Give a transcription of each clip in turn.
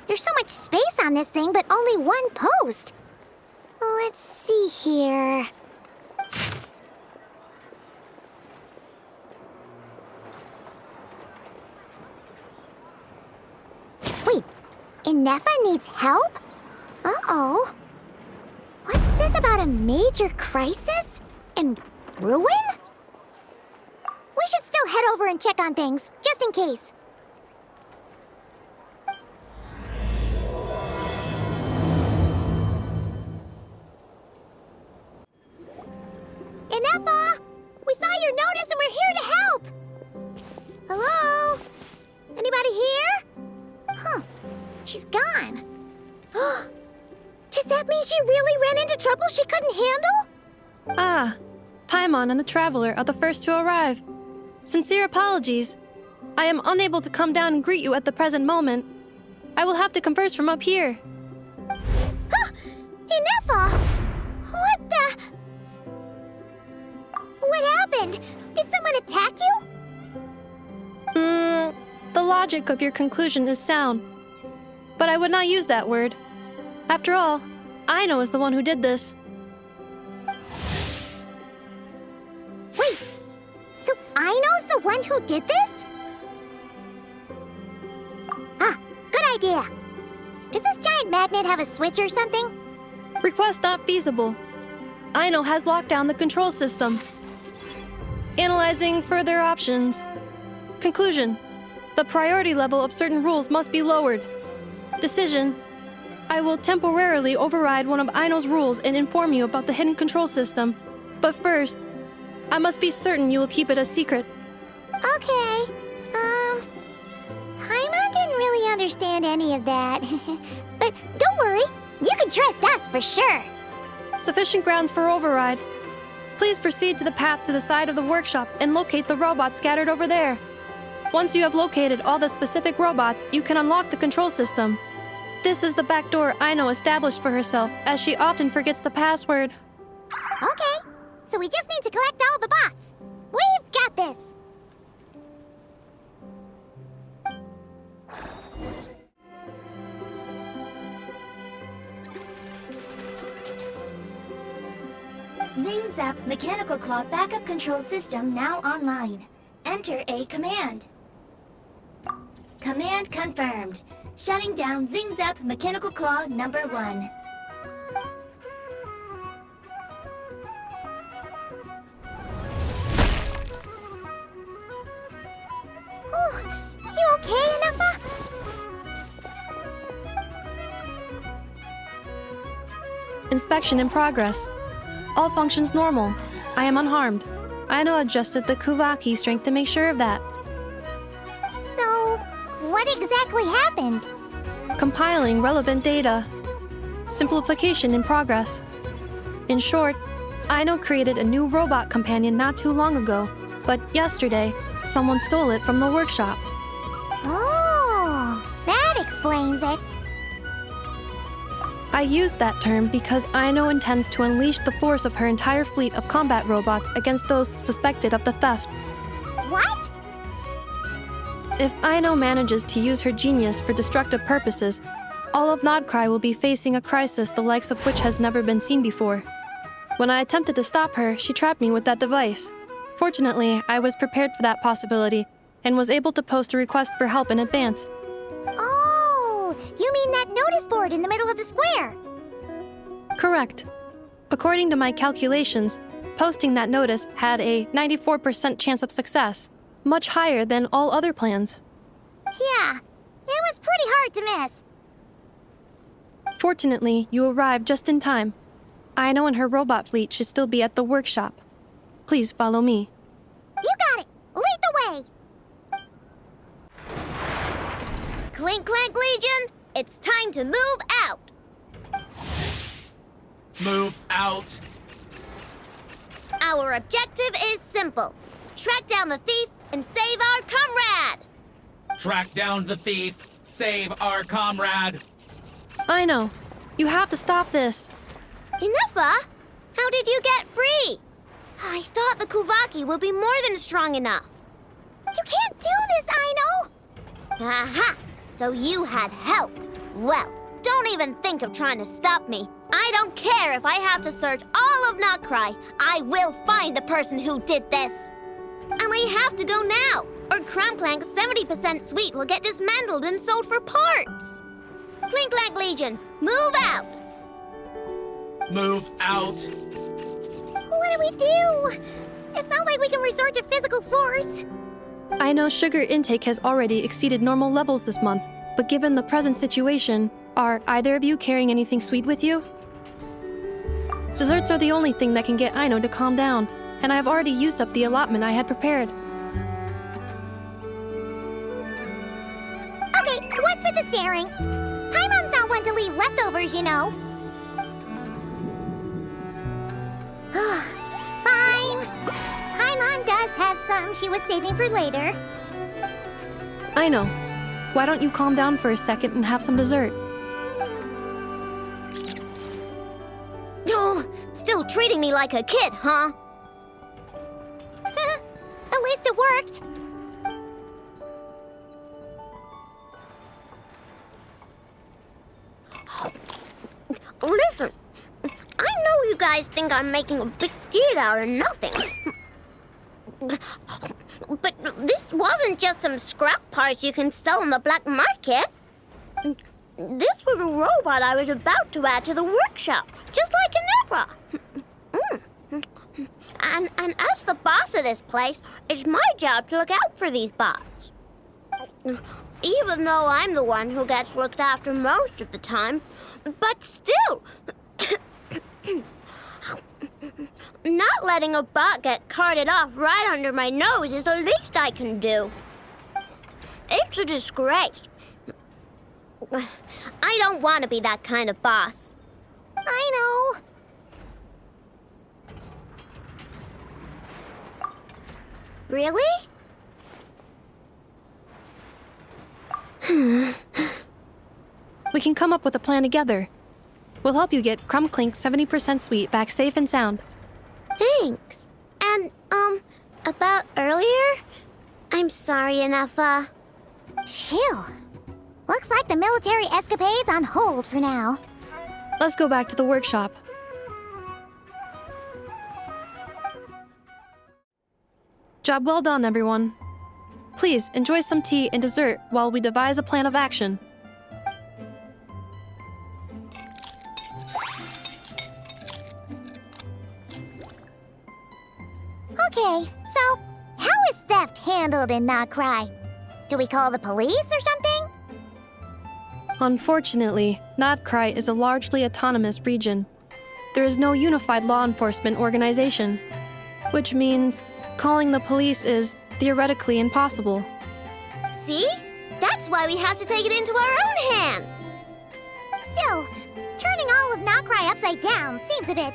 There's so much space on this thing, but only one post. Let's see here. Wait, Inefa needs help? Uh-oh. What's this about a major crisis? And ruin? We should still head over and check on things, just in case. Inefa! We saw your notice and we're here to help! Hello? Anybody here? Huh. She's gone. Does that mean she really ran into trouble she couldn't handle? Ah, Paimon and the Traveler are the first to arrive. Sincere apologies. I am unable to come down and greet you at the present moment. I will have to converse from up here. Inefa! What the... What happened? Did someone attack you? The logic of your conclusion is sound. But I would not use that word. After all, Aino is the one who did this. Wait, so Aino's the one who did this? Ah, good idea. Does this giant magnet have a switch or something? Request not feasible. Aino has locked down the control system. Analyzing further options. Conclusion. The priority level of certain rules must be lowered. Decision. I will temporarily override one of Aino's rules and inform you about the hidden control system. But first, I must be certain you will keep it a secret. Okay. Paimon didn't really understand any of that. But don't worry, you can trust us for sure. Sufficient grounds for override. Please proceed to the path to the side of the workshop and locate the robots scattered over there. Once you have located all the specific robots, you can unlock the control system. This is the back door Aino established for herself, as she often forgets the password. Okay, so we just need to collect all the bots. We've got this. Zing Zap Mechanical Claw Backup Control System now online. Enter a command. Command confirmed. Shutting down Zing Zap Mechanical Claw number 1. Oh, you okay, Inefa? Inspection in progress. All functions normal. I am unharmed. Aino adjusted the Kuvaki strength to make sure of that. So, what exactly happened? Compiling relevant data. Simplification in progress. In short, Aino created a new robot companion not too long ago, but yesterday, someone stole it from the workshop. Oh, that explains it. I used that term because Aino intends to unleash the force of her entire fleet of combat robots against those suspected of the theft. What? If Aino manages to use her genius for destructive purposes, all of Nod-Krai will be facing a crisis the likes of which has never been seen before. When I attempted to stop her, she trapped me with that device. Fortunately, I was prepared for that possibility and was able to post a request for help in advance. Oh, you mean that notice board in the middle of the square? Correct. According to my calculations, posting that notice had a 94% chance of success, much higher than all other plans. Yeah, it was pretty hard to miss. Fortunately, you arrived just in time. Aino and her robot fleet should still be at the workshop. Please follow me. You got it! Lead the way! Clink-Clank Legion, it's time to move out! Move out! Our objective is simple. Track down the thief and save our comrade! Track down the thief! Save our comrade! Aino, you have to stop this. Inefa, how did you get free? I thought the Kuvaki would be more than strong enough. You can't do this, Aino! Aha! So you had help. Well, don't even think of trying to stop me. I don't care if I have to search all of Nod-Krai. I will find the person who did this. And I have to go now, or Clink-Clank's 70% suite will get dismantled and sold for parts. Clink-Clank Legion, move out! Move out. What do we do? It's not like we can resort to physical force. I know sugar intake has already exceeded normal levels this month, but given the present situation, are either of you carrying anything sweet with you? Desserts are the only thing that can get Aino to calm down, and I have already used up the allotment I had prepared. Okay, what's with the staring? Paimon's not one to leave leftovers, you know. Fine. Paimon does have some she was saving for later. Aino, why don't you calm down for a second and have some dessert? Oh, still treating me like a kid, huh? At least it worked. Listen, I know you guys think I'm making a big deal out of nothing. But this wasn't just some scrap parts you can sell on the black market. This was a robot I was about to add to the workshop, just like an Evra. And as the boss of this place, it's my job to look out for these bots. Even though I'm the one who gets looked after most of the time. But still, not letting a bot get carted off right under my nose is the least I can do. It's a disgrace. I don't want to be that kind of boss. I know. Really? We can come up with a plan together. We'll help you get Clink's 70% sweet back safe and sound. Thanks. And, about earlier? I'm sorry, Anafa. Phew. Looks like the military escapade's on hold for now. Let's go back to the workshop. Job well done, everyone. Please enjoy some tea and dessert while we devise a plan of action. Okay, so how is theft handled in Nod-Krai? Do we call the police or something? Unfortunately, Nod-Krai is a largely autonomous region. There is no unified law enforcement organization, which means calling the police is theoretically impossible. See? That's why we have to take it into our own hands. Still, turning all of Nod-Krai upside down seems a bit...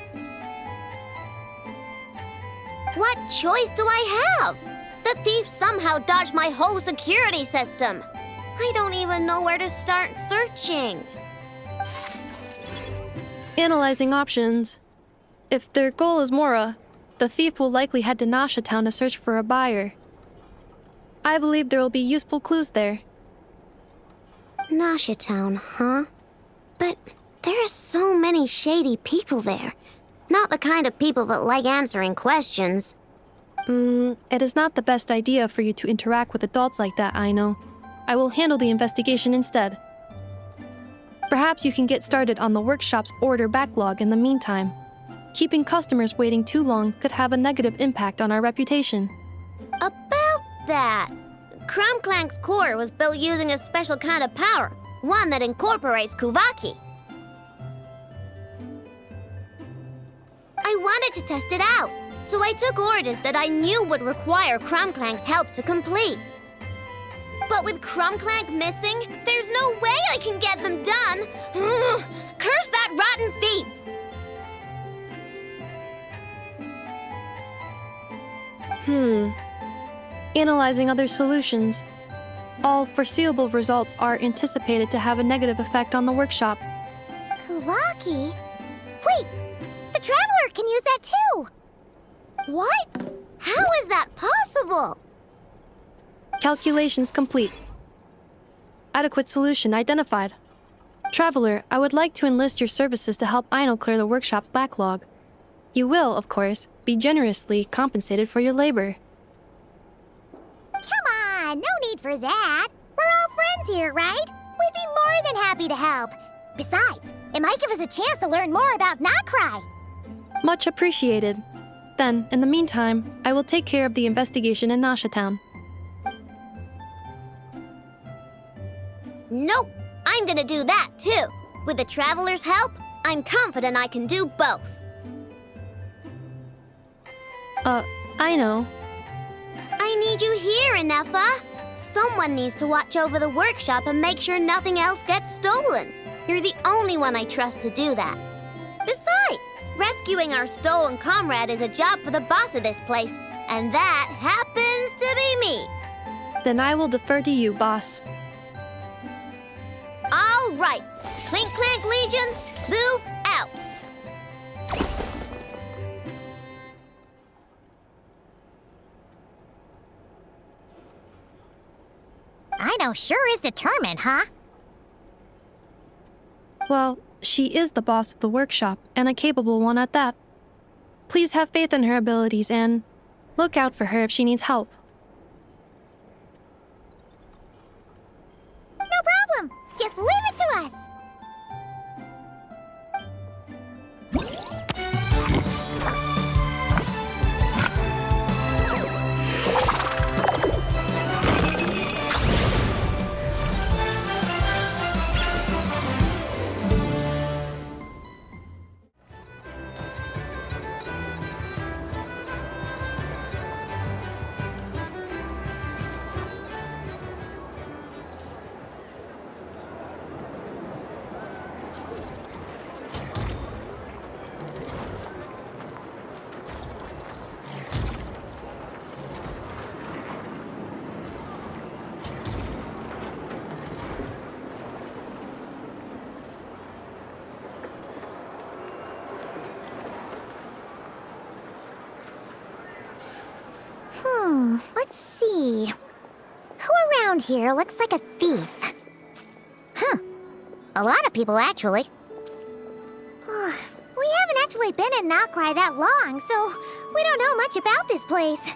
What choice do I have? The thief somehow dodged my whole security system. I don't even know where to start searching. Analyzing options. If their goal is Mora, the thief will likely head to Nasha Town to search for a buyer. I believe there will be useful clues there. Nasha Town, huh? But there are so many shady people there. Not the kind of people that like answering questions. It is not the best idea for you to interact with adults like that, Aino. I will handle the investigation instead. Perhaps you can get started on the workshop's order backlog in the meantime. Keeping customers waiting too long could have a negative impact on our reputation. About that, Clink-Clank's core was built using a special kind of power, one that incorporates Kuvaki. I wanted to test it out, so I took orders that I knew would require Clink-Clank's help to complete. But with Clink-Clank missing, there's no way I can get them done. Curse that rotten thief! Analyzing other solutions. All foreseeable results are anticipated to have a negative effect on the workshop. Kuvaki? Wait! The Traveler can use that too! What? How is that possible? Calculations complete. Adequate solution identified. Traveler, I would like to enlist your services to help Aino clear the workshop backlog. You will, of course, be generously compensated for your labor. Come on, no need for that. We're all friends here, right? We'd be more than happy to help. Besides, it might give us a chance to learn more about Nod-Krai. Much appreciated. Then, in the meantime, I will take care of the investigation in Nasha Town. Nope, I'm gonna do that too. With the Traveler's help, I'm confident I can do both. Aino. I need you here, Inefa. Someone needs to watch over the workshop and make sure nothing else gets stolen. You're the only one I trust to do that. Besides, rescuing our stolen comrade is a job for the boss of this place, and that happens to be me. Then I will defer to you, boss. All right, Clink-Clank Legion, move out. Aino sure is determined, huh? Well, she is the boss of the workshop, and a capable one at that. Please have faith in her abilities and look out for her if she needs help. No problem. Just leave it to us. Let's see. Who around here looks like a thief? Huh. A lot of people, actually. We haven't actually been in Nod-Krai that long, so we don't know much about this place.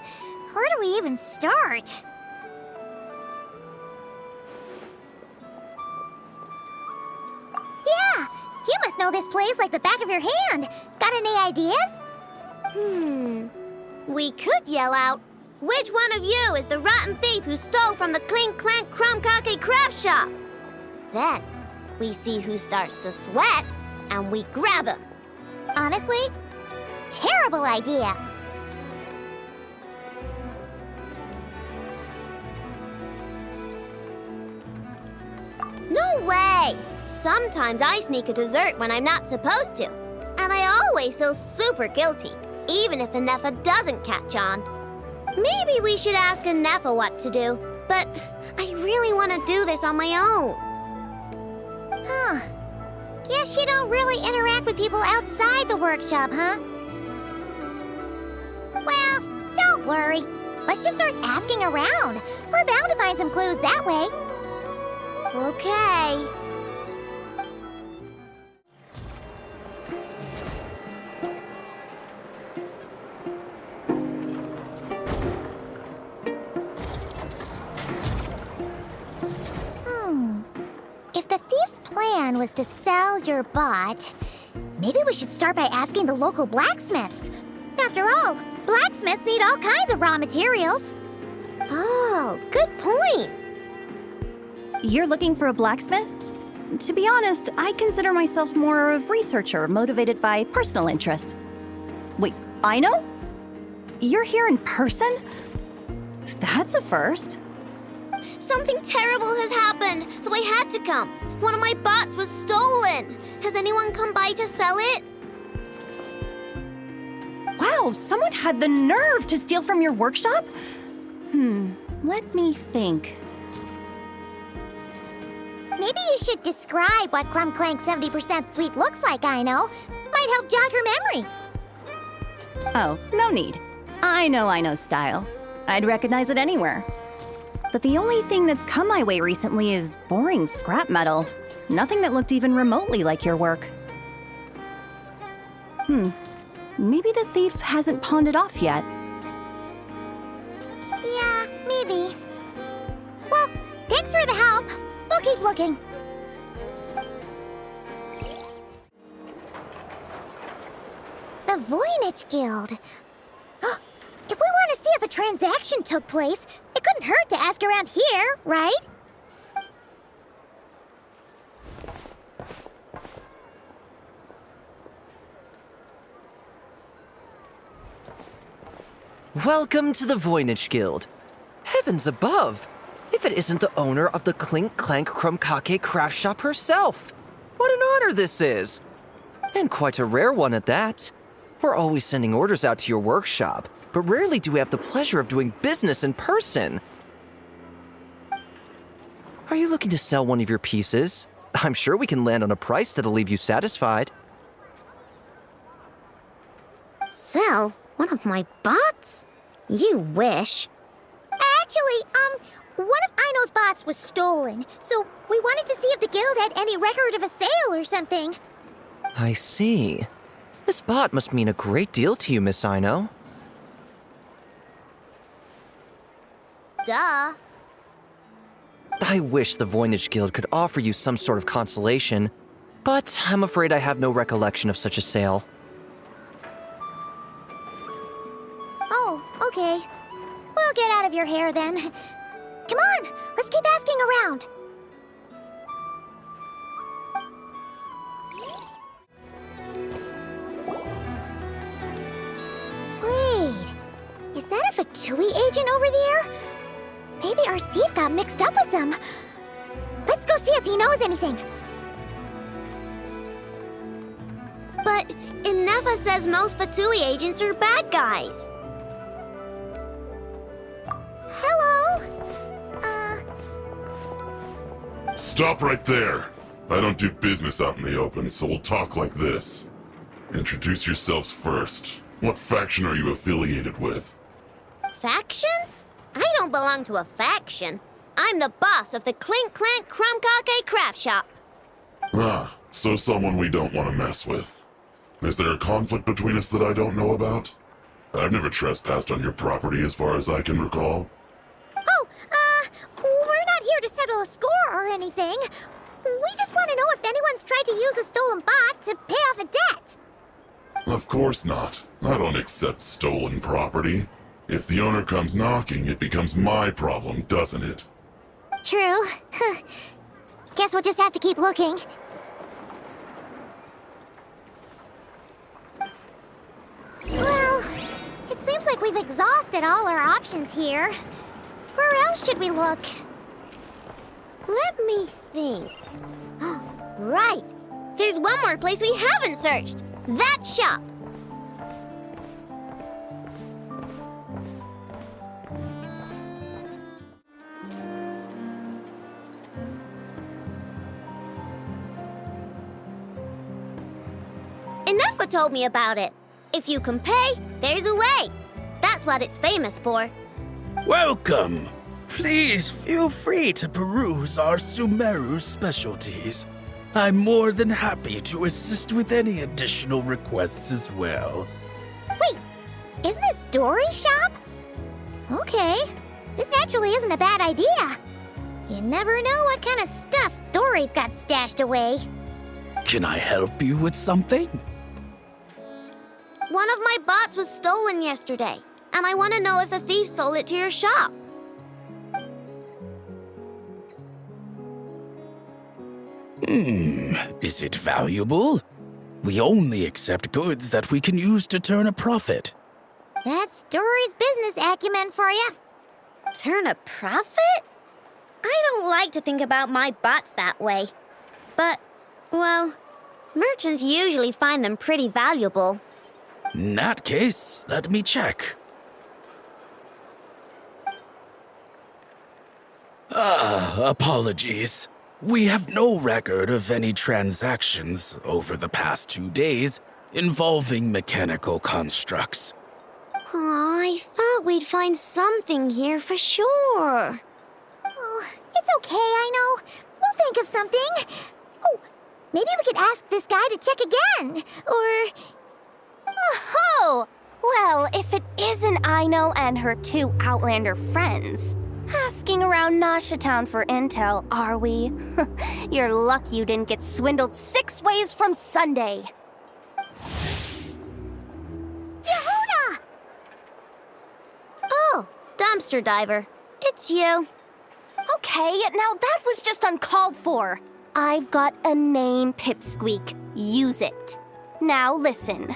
Where do we even start? Yeah, you must know this place like the back of your hand. Got any ideas? We could yell out, which one of you is the rotten thief who stole from the Clink-Clank Crumb-Kake craft shop? Then, we see who starts to sweat, and we grab him. Honestly, terrible idea. No way! Sometimes I sneak a dessert when I'm not supposed to. And I always feel super guilty, even if Inefa doesn't catch on. Maybe we should ask Inefa what to do, but I really want to do this on my own. Huh. Guess you don't really interact with people outside the workshop, huh? Well, don't worry. Let's just start asking around. We're bound to find some clues that way. Okay. If the thief's plan was to sell your bot, maybe we should start by asking the local blacksmiths. After all, blacksmiths need all kinds of raw materials. Oh, good point. You're looking for a blacksmith? To be honest, I consider myself more of a researcher motivated by personal interest. Wait, Aino? You're here in person? That's a first. Something terrible has happened, so I had to come. One of my bots was stolen. Has anyone come by to sell it? Wow, someone had the nerve to steal from your workshop? Let me think. Maybe you should describe what Clink-Clank 70% sweet looks like, Aino. Might help jog your memory. Oh, no need. I know Aino's style. I'd recognize it anywhere. but the only thing that's come my way recently is boring scrap metal. Nothing that looked even remotely like your work. Maybe the thief hasn't pawned it off yet. Yeah, maybe. Well, thanks for the help. We'll keep looking. The Voynich Guild. If we want to see if a transaction took place, it couldn't hurt to ask around here, right? Welcome to the Voynich Guild. Heavens above! If it isn't the owner of the Clink-Clank Chromkake craft shop herself! What an honor this is! And quite a rare one at that. We're always sending orders out to your workshop, but rarely do we have the pleasure of doing business in person. Are you looking to sell one of your pieces? I'm sure we can land on a price that'll leave you satisfied. Sell one of my bots? You wish. Actually, one of Aino's bots was stolen, so we wanted to see if the guild had any record of a sale or something. I see. This bot must mean a great deal to you, Miss Aino. Duh. I wish the Voynich Guild could offer you some sort of consolation, but I'm afraid I have no recollection of such a sale. Oh, okay. We'll get out of your hair then. Come on, let's keep asking around. Wait, is that a Fatui agent over there? Maybe our thief got mixed up with them. Let's go see if he knows anything. But Inefa says most Fatui agents are bad guys. Hello? Stop right there. I don't do business out in the open, so we'll talk like this. Introduce yourselves first. What faction are you affiliated with? Faction? I don't belong to a faction. I'm the boss of the Clink-Clank Chromkake craft shop. Ah, so someone we don't want to mess with. Is there a conflict between us that I don't know about? I've never trespassed on your property as far as I can recall. Oh, we're not here to settle a score or anything. We just want to know if anyone's tried to use a stolen bot to pay off a debt. Of course not. I don't accept stolen property. If the owner comes knocking, it becomes my problem, doesn't it? True. Guess we'll just have to keep looking. Well, it seems like we've exhausted all our options here. Where else should we look? Let me think. Right. There's one more place we haven't searched. That shop. Inefa told me about it. If you can pay, there's a way. That's what it's famous for. Welcome! Please feel free to peruse our Sumeru specialties. I'm more than happy to assist with any additional requests as well. Wait, isn't this Dory's shop? Okay, this actually isn't a bad idea. You never know what kind of stuff Dory's got stashed away. Can I help you with something? One of my bots was stolen yesterday, and I want to know if the thief sold it to your shop. Is it valuable? We only accept goods that we can use to turn a profit. That's Dory's business acumen for you. Turn a profit? I don't like to think about my bots that way. But, well, merchants usually find them pretty valuable. In that case, let me check. Apologies. We have no record of any transactions over the past 2 days involving mechanical constructs. Aw, I thought we'd find something here for sure. It's okay, I know. We'll think of something. Oh, maybe we could ask this guy to check again. Or... Oh! Well, if it isn't Aino and her two Outlander friends, asking around Nasha Town for intel, are we? You're lucky you didn't get swindled 6 ways from Sunday. Yehuda! Oh, dumpster diver. It's you. Okay, now that was just uncalled for. I've got a name, Pipsqueak. Use it. Now listen.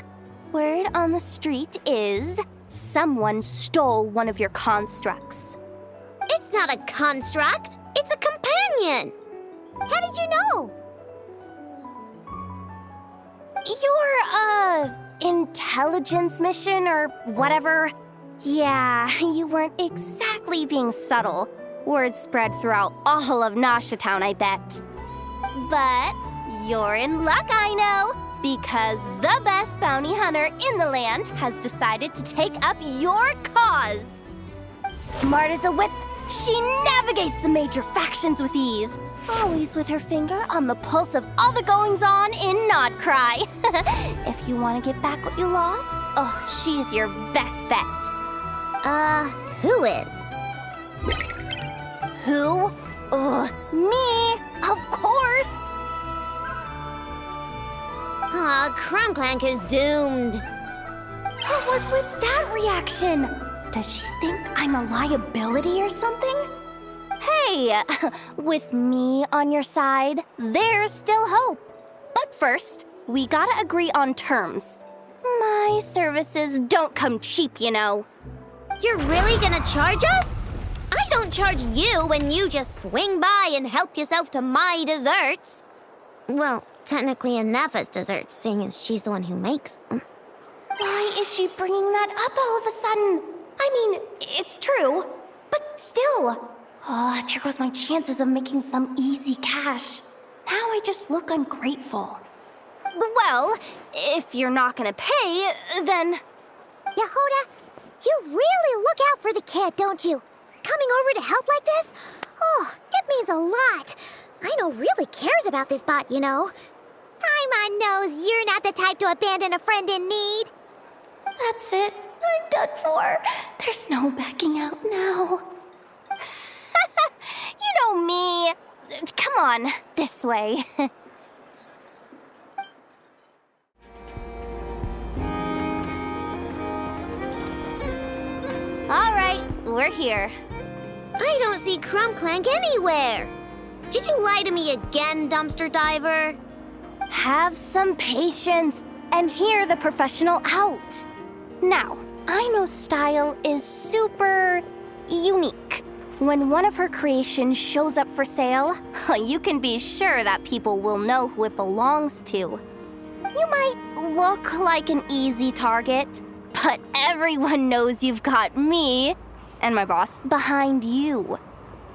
Word on the street is someone stole one of your constructs. It's not a construct. It's a companion. How did you know? Your, intelligence mission or whatever? Yeah, you weren't exactly being subtle. Word spread throughout all of Nasha Town, I bet. But you're in luck, I know, because the best bounty hunter in the land has decided to take up your cause. Smart as a whip, she navigates the major factions with ease, always with her finger on the pulse of all the goings-on in Nod-Krai. If you want to get back what you lost, oh, she's your best bet. Who is? Who? Me, of course. Clink-Clank is doomed. What was with that reaction? Does she think I'm a liability or something? Hey, with me on your side, there's still hope. But first, we gotta agree on terms. My services don't come cheap, you know. You're really gonna charge us? I don't charge you when you just swing by and help yourself to my desserts. Well, technically Nefa's desserts, seeing as she's the one who makes them. Why is she bringing that up all of a sudden? I mean, it's true, but still. Oh, there goes my chances of making some easy cash. Now I just look ungrateful. Well, if you're not gonna pay, then... Yehuda, you really look out for the kid, don't you? Coming over to help like this? Oh, it means a lot. Aino really cares about this bot, you know. Paimon knows you're not the type to abandon a friend in need. That's it. I'm done for. There's no backing out now. You know me. Come on, this way. All right, we're here. I don't see Clink-Clank anywhere. Did you lie to me again, dumpster diver? Have some patience and hear the professional out. Now, Aino's style is super unique. When one of her creations shows up for sale, you can be sure that people will know who it belongs to. You might look like an easy target, but everyone knows you've got me and my boss behind you.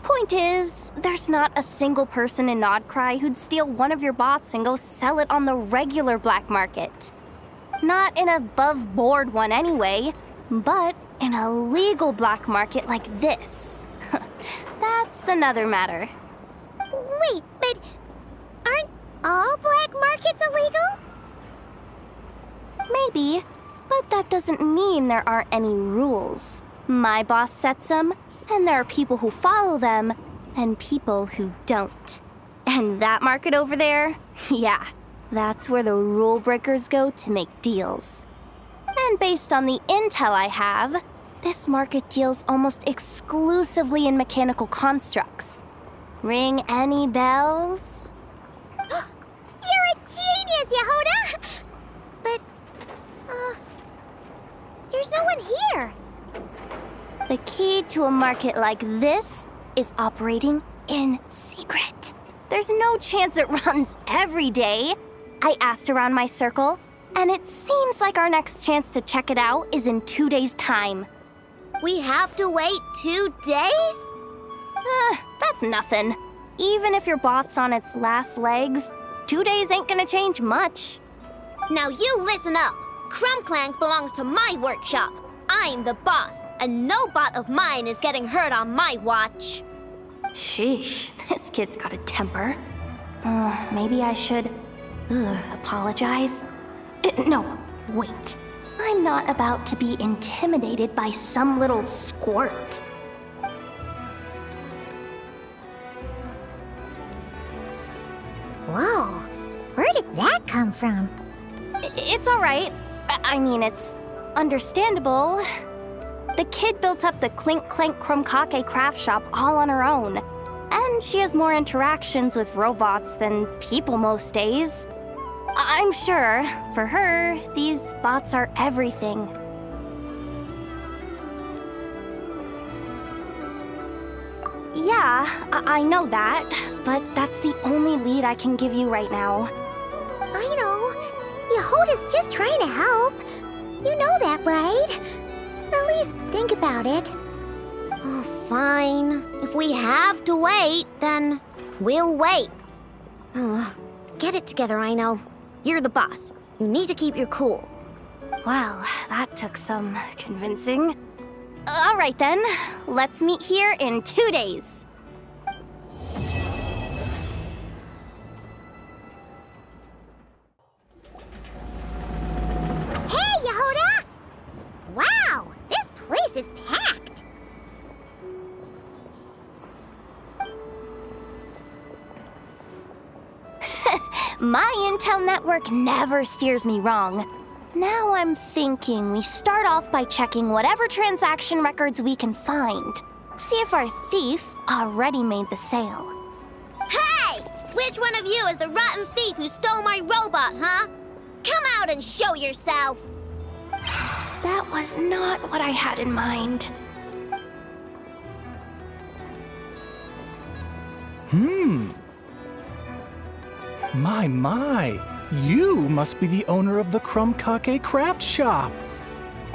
Point is, there's not a single person in Nod-Krai who'd steal one of your bots and go sell it on the regular black market. Not an above-board one anyway, but in a legal black market like this. That's another matter. Wait, but aren't all black markets illegal? Maybe, but that doesn't mean there aren't any rules. My boss sets them, and there are people who follow them, and people who don't. And that market over there, yeah, that's where the rule breakers go to make deals. And based on the intel I have, this market deals almost exclusively in mechanical constructs. Ring any bells? You're a genius, Yehuda! But, there's no one here. The key to a market like this is operating in secret. There's no chance it runs every day. I asked around my circle, and it seems like our next chance to check it out is in 2 days' time. We have to wait 2 days? That's nothing. Even if your bot's on its last legs, 2 days ain't gonna change much. Now you listen up. Clink-Clank belongs to my workshop. I'm the boss, and no bot of mine is getting hurt on my watch. Sheesh, this kid's got a temper. Maybe I should apologize. No, wait. I'm not about to be intimidated by some little squirt. Whoa, where did that come from? It's all right. I mean, it's understandable. The kid built up the Clink-Clank craft shop all on her own. And she has more interactions with robots than people most days. I'm sure, for her, these bots are everything. Yeah, I know that, but that's the only lead I can give you right now. I know. Yehoda's just trying to help. You know that, right? At least think about it. Oh, fine. If we have to wait, then we'll wait. Get it together, Aino. You're the boss. You need to keep your cool. Well, that took some convincing. All right then, let's meet here in 2 days. Hey, Yehoda! Wow, this place is packed. My intel network never steers me wrong. Now I'm thinking we start off by checking whatever transaction records we can find. See if our thief already made the sale. Hey! Which one of you is the rotten thief who stole my robot, huh? Come out and show yourself! That was not what I had in mind. My. You must be the owner of the Crum-Kake craft shop.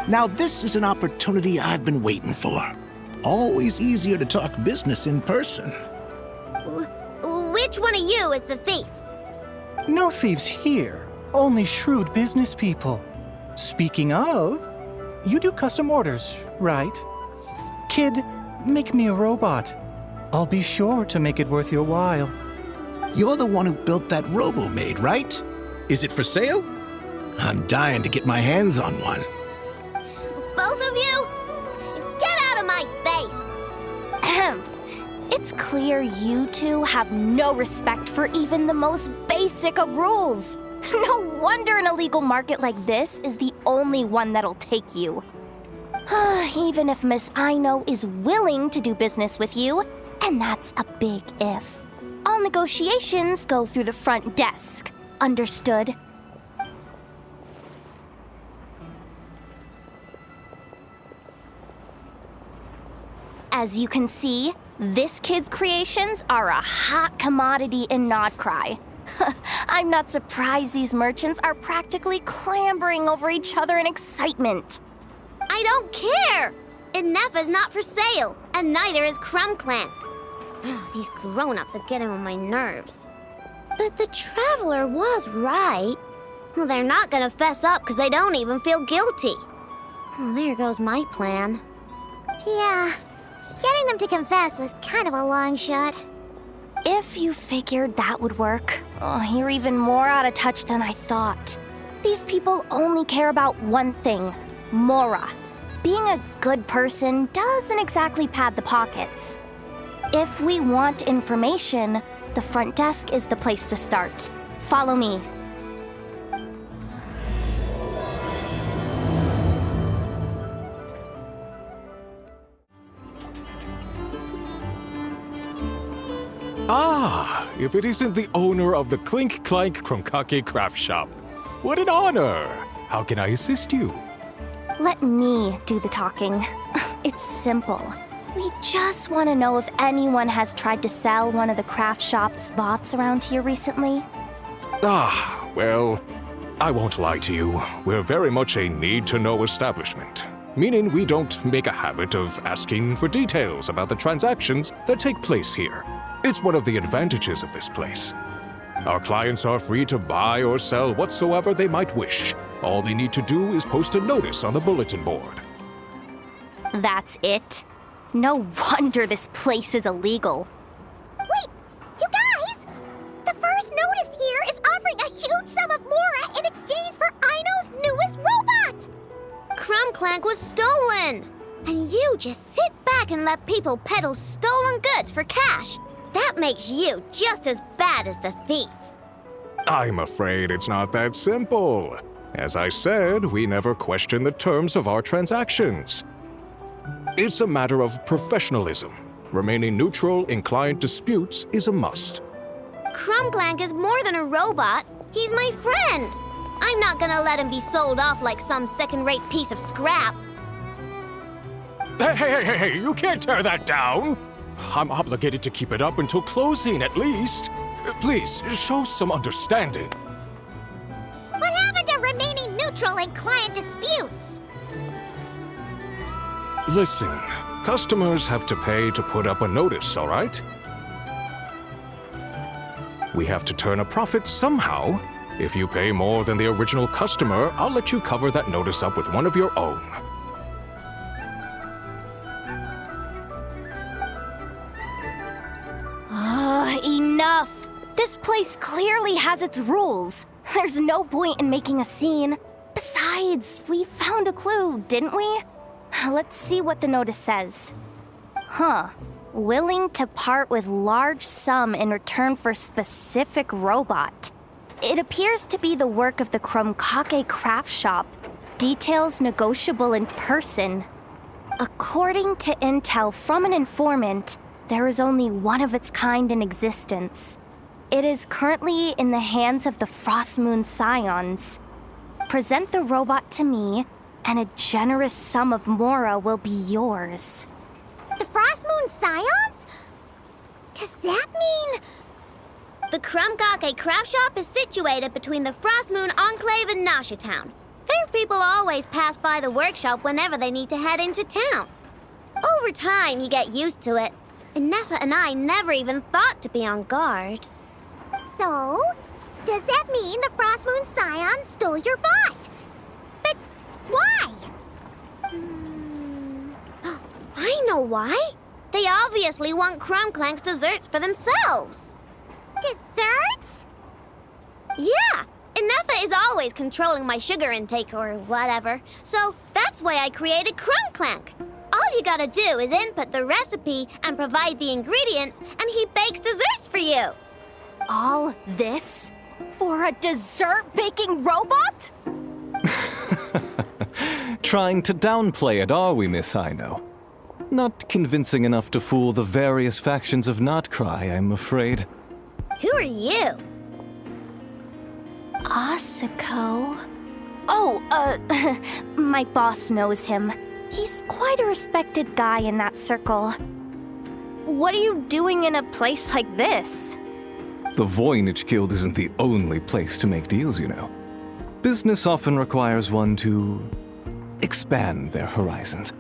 Now this is an opportunity I've been waiting for. Always easier to talk business in person. Which one of you is the thief? No thieves here, only shrewd business people. Speaking of, you do custom orders, right? Kid, make me a robot. I'll be sure to make it worth your while. You're the one who built that robo-maid, right? Is it for sale? I'm dying to get my hands on one. Both of you? Get out of my face! It's clear you two have no respect for even the most basic of rules. No wonder an illegal market like this is the only one that'll take you. Even if Miss Aino is willing to do business with you, and that's a big if. All negotiations go through the front desk. Understood? As you can see, this kid's creations are a hot commodity in Nod-Krai. I'm not surprised these merchants are practically clambering over each other in excitement. I don't care! Inefa's not for sale, and neither is Clink-Clank. These grown-ups are getting on my nerves. But the traveler was right. Well, they're not gonna fess up because they don't even feel guilty. Oh, there goes my plan. Yeah, getting them to confess was kind of a long shot. If you figured that would work, you're even more out of touch than I thought. These people only care about one thing, Mora. Being a good person doesn't exactly pad the pockets. If we want information, the front desk is the place to start. Follow me. Ah, if it isn't the owner of the Clink-Clank craft shop. What an honor! How can I assist you? Let me do the talking. It's simple. We just want to know if anyone has tried to sell one of the craft shop's bots around here recently. Ah, well, I won't lie to you. We're very much a need-to-know establishment, meaning we don't make a habit of asking for details about the transactions that take place here. It's one of the advantages of this place. Our clients are free to buy or sell whatsoever they might wish. All they need to do is post a notice on the bulletin board. That's it? No wonder this place is illegal. Clink-Clank was stolen! And you just sit back and let people peddle stolen goods for cash. That makes you just as bad as the thief. I'm afraid it's not that simple. As I said, we never question the terms of our transactions. It's a matter of professionalism. Remaining neutral in client disputes is a must. Clink-Clank is more than a robot. He's my friend. I'm not gonna let him be sold off like some second-rate piece of scrap. Hey, you can't tear that down! I'm obligated to keep it up until closing, at least. Please, show some understanding. What happened to remaining neutral in client disputes? Listen, customers have to pay to put up a notice, all right? We have to turn a profit somehow. If you pay more than the original customer, I'll let you cover that notice up with one of your own. Enough! This place clearly has its rules. There's no point in making a scene. Besides, we found a clue, didn't we? Let's see what the notice says. Willing to part with large sum in return for specific robot. It appears to be the work of the Chromkake craft shop. Details negotiable in person. According to intel from an informant, there is only one of its kind in existence. It is currently in the hands of the Frost Moon Scions. Present the robot to me, and a generous sum of Mora will be yours. The Frost Moon Scions? Does that mean... The Chromkake craft shop is situated between the Frost Moon Enclave and Nasha Town. Fair people always pass by the workshop whenever they need to head into town. Over time, you get used to it, and Nefa and I never even thought to be on guard. So, does that mean the Frost Moon Scions stole your bot? But why? I know why. They obviously want Clink-Clank's desserts for themselves. Desserts? Yeah, and Nefa is always controlling my sugar intake or whatever, so that's why I created Clink-Clank. All you gotta do is input the recipe and provide the ingredients, and he bakes desserts for you. All this for a dessert baking robot? Trying to downplay it, are we, Miss Aino? Not convincing enough to fool the various factions of Nod-Krai, I'm afraid. Who are you? Asako. My boss knows him. He's quite a respected guy in that circle. What are you doing in a place like this? The Voynich Guild isn't the only place to make deals, you know. Business often requires one to expand their horizons.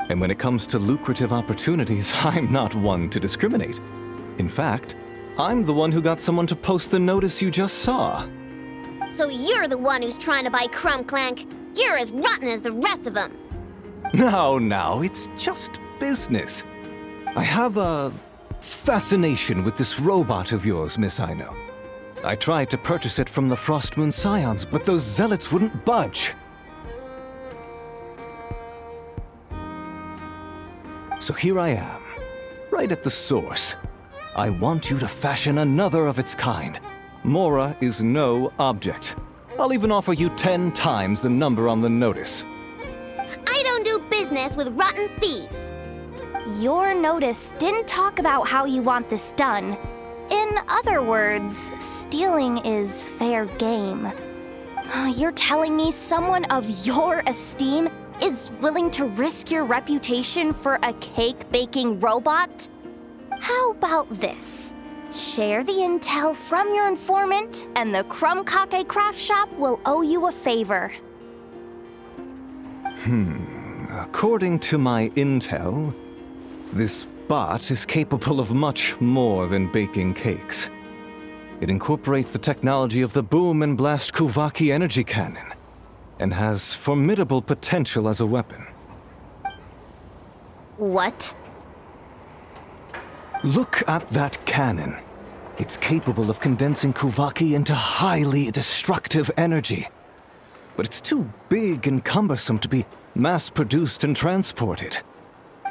And when it comes to lucrative opportunities, I'm not one to discriminate. In fact, I'm the one who got someone to post the notice you just saw. So you're the one who's trying to buy Clink-Clank. You're as rotten as the rest of them. No, it's just business. I have a fascination with this robot of yours, Miss Aino. I tried to purchase it from the Frost Moon Scions, but those zealots wouldn't budge. So here I am, right at the source. I want you to fashion another of its kind. Mora is no object. I'll even offer you 10 times the number on the notice. I don't do business with rotten thieves. Your notice didn't talk about how you want this done. In other words, stealing is fair game. You're telling me someone of your esteem is willing to risk your reputation for a cake-baking robot? How about this? Share the intel from your informant, and the Chromkake craft shop will owe you a favor. According to my intel, this bot is capable of much more than baking cakes. It incorporates the technology of the Boom and Blast Kuvaki energy cannon, and has formidable potential as a weapon. What? Look at that cannon. It's capable of condensing Kuvaki into highly destructive energy. But it's too big and cumbersome to be mass-produced and transported.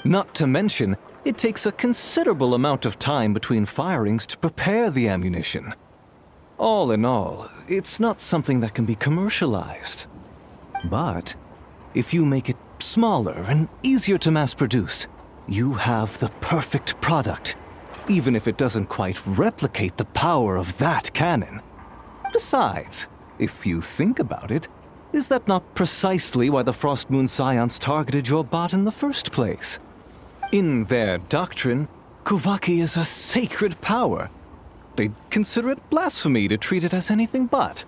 Not to mention, it takes a considerable amount of time between firings to prepare the ammunition. All in all, it's not something that can be commercialized. But if you make it smaller and easier to mass-produce, you have the perfect product, even if it doesn't quite replicate the power of that cannon. Besides, if you think about it, is that not precisely why the Frost Moon Scions targeted your bot in the first place? In their doctrine, Kuvaki is a sacred power. They'd consider it blasphemy to treat it as anything but.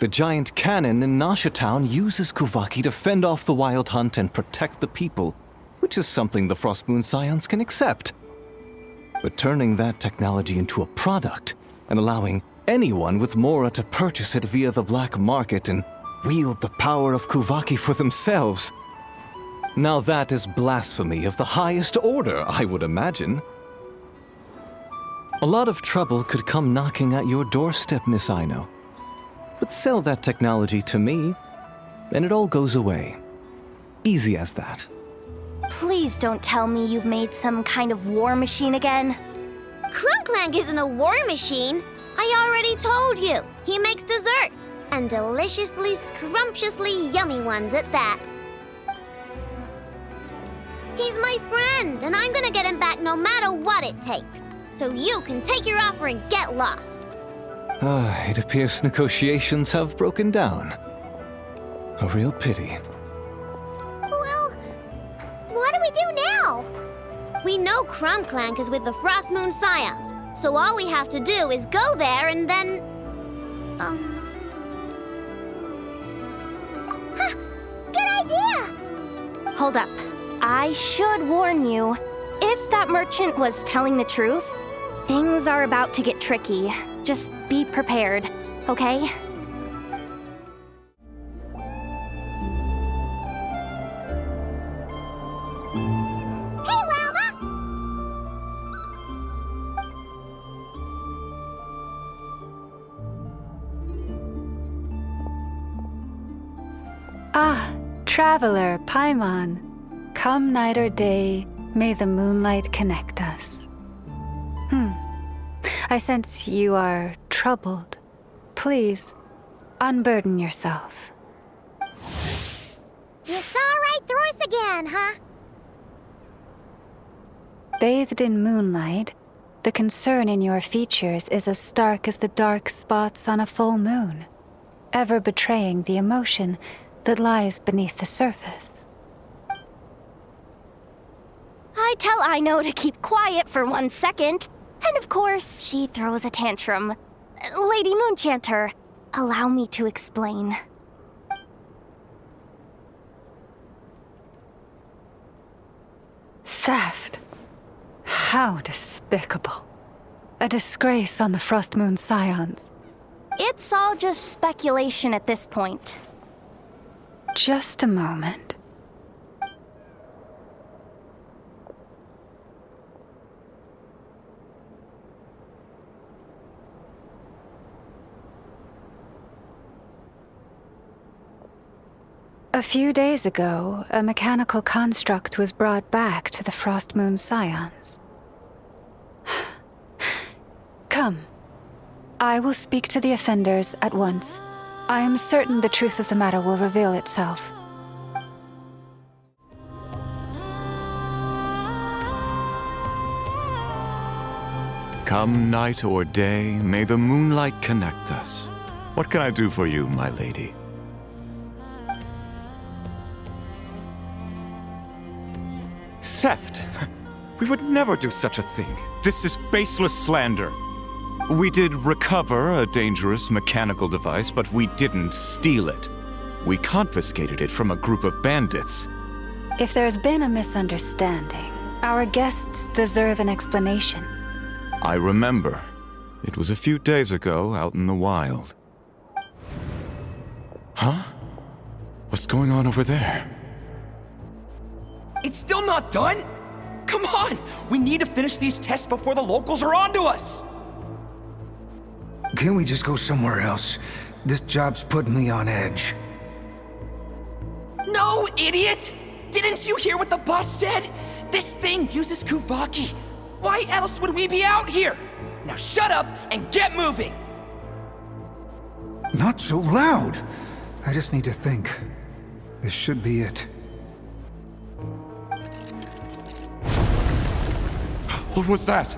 The giant cannon in Nasha Town uses Kuvaki to fend off the wild hunt and protect the people, which is something the Frost Moon Scions can accept. But turning that technology into a product and allowing anyone with Mora to purchase it via the black market and wield the power of Kuvaki for themselves. Now that is blasphemy of the highest order, I would imagine. A lot of trouble could come knocking at your doorstep, Miss Aino. But sell that technology to me, and it all goes away. Easy as that. Please don't tell me you've made some kind of war machine again. Clink-Clank isn't a war machine. I already told you. He makes desserts, and deliciously, scrumptiously yummy ones at that. He's my friend, and I'm gonna get him back no matter what it takes. So you can take your offer and get lost. It appears negotiations have broken down. A real pity. Well, what do we do now? We know Clink-Clank is with the Frost Moon Scions, so all we have to do is go there and then... Huh, good idea! Hold up. I should warn you, if that merchant was telling the truth, things are about to get tricky. Just be prepared, okay? Hey, Llama! Ah, traveler, Paimon. Come night or day, may the moonlight connect us. I sense you are troubled. Please, unburden yourself. You saw right through us again, huh? Bathed in moonlight, the concern in your features is as stark as the dark spots on a full moon, ever betraying the emotion that lies beneath the surface. I tell Aino to keep quiet for 1 second, and of course, she throws a tantrum. Lady Moonchanter, allow me to explain. Theft. How despicable. A disgrace on the Frost Moon Scions. It's all just speculation at this point. Just a moment. A few days ago, a mechanical construct was brought back to the Frost Moon Scions. Come. I will speak to the offenders at once. I am certain the truth of the matter will reveal itself. Come night or day, may the moonlight connect us. What can I do for you, my lady? Theft? We would never do such a thing. This is baseless slander. We did recover a dangerous mechanical device, but we didn't steal it. We confiscated it from a group of bandits. If there's been a misunderstanding, our guests deserve an explanation. I remember. It was a few days ago out in the wild. Huh? What's going on over there? It's still not done? Come on! We need to finish these tests before the locals are onto us! Can we just go somewhere else? This job's putting me on edge. No, idiot! Didn't you hear what the boss said? This thing uses Kuvaki. Why else would we be out here? Now shut up and get moving! Not so loud. I just need to think. This should be it. What was that?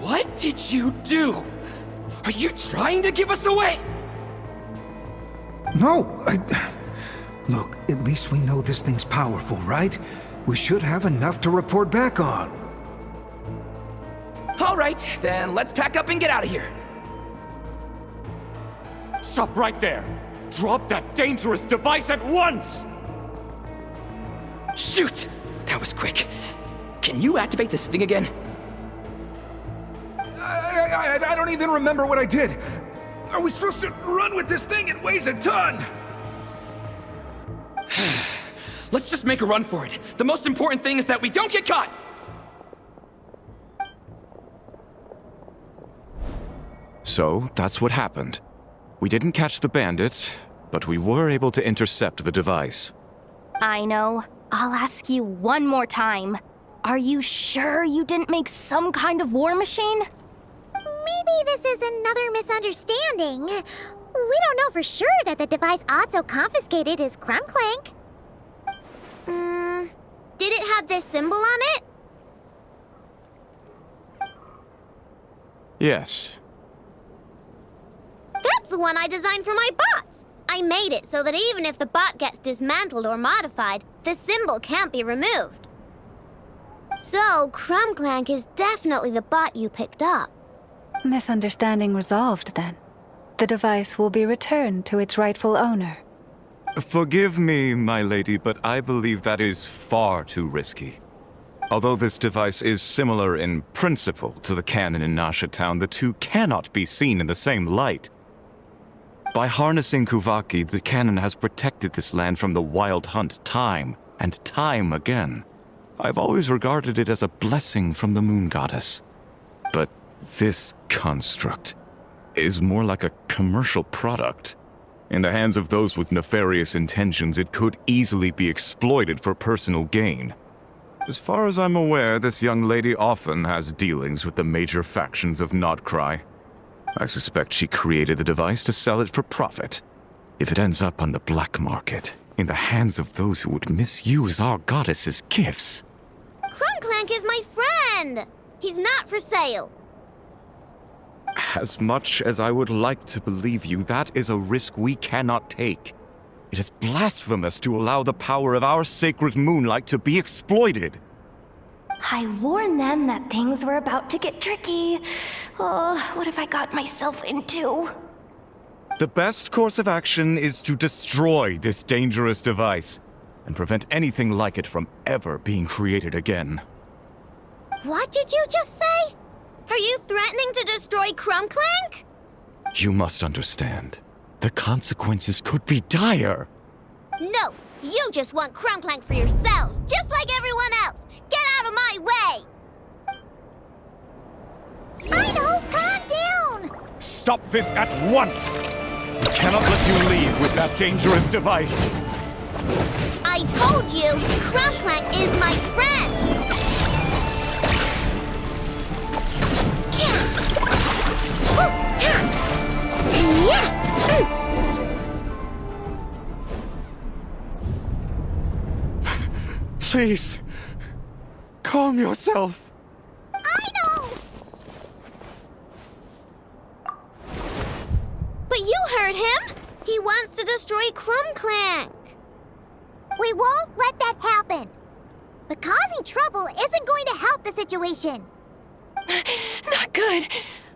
What did you do? Are you trying to give us away? No, Look, at least we know this thing's powerful, right? We should have enough to report back on. All right, then let's pack up and get out of here. Stop right there! Drop that dangerous device at once! Shoot! That was quick. Can you activate this thing again? I don't even remember what I did. Are we supposed to run with this thing? It weighs a ton! Let's just make a run for it. The most important thing is that we don't get caught! So, that's what happened. We didn't catch the bandits, but we were able to intercept the device. Aino, I'll ask you one more time. Are you sure you didn't make some kind of war machine? Maybe this is another misunderstanding. We don't know for sure that the device Otso confiscated is Clink-Clank. Did it have this symbol on it? Yes. That's the one I designed for my bots. I made it so that even if the bot gets dismantled or modified, the symbol can't be removed. So, Clink-Clank is definitely the bot you picked up. Misunderstanding resolved, then. The device will be returned to its rightful owner. Forgive me, my lady, but I believe that is far too risky. Although this device is similar in principle to the cannon in Nasha Town, the two cannot be seen in the same light. By harnessing Kuvaki, the cannon has protected this land from the wild hunt time and time again. I've always regarded it as a blessing from the moon goddess. But this construct is more like a commercial product. In the hands of those with nefarious intentions, it could easily be exploited for personal gain. As far as I'm aware, this young lady often has dealings with the major factions of Nod-Krai. I suspect she created the device to sell it for profit. If it ends up on the black market, in the hands of those who would misuse our goddess's gifts. Clink-Clank is my friend! He's not for sale. As much as I would like to believe you, that is a risk we cannot take. It is blasphemous to allow the power of our sacred moonlight to be exploited. I warned them that things were about to get tricky. Oh, what have I got myself into? The best course of action is to destroy this dangerous device and prevent anything like it from ever being created again. What did you just say? Are you threatening to destroy Clink-Clank? You must understand. The consequences could be dire. No, you just want Clink-Clank for yourselves, just like everyone else. Get out of my way! Aino, calm down! Stop this at once! We cannot let you leave with that dangerous device. I told you, Clink-Clank is my friend! Please, calm yourself. Aino! But you heard him! He wants to destroy Clink-Clank. We won't let that happen. But causing trouble isn't going to help the situation. Not good.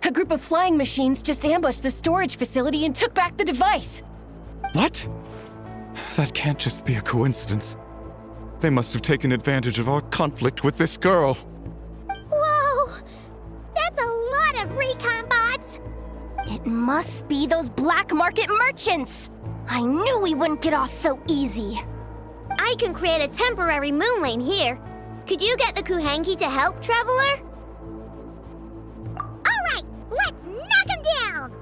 A group of flying machines just ambushed the storage facility and took back the device. What? That can't just be a coincidence. They must have taken advantage of our conflict with this girl. Whoa! That's a lot of recon bots! It must be those black market merchants. I knew we wouldn't get off so easy. I can create a temporary moon lane here. Could you get the Kuhenki to help, Traveler? Alright, let's knock him down!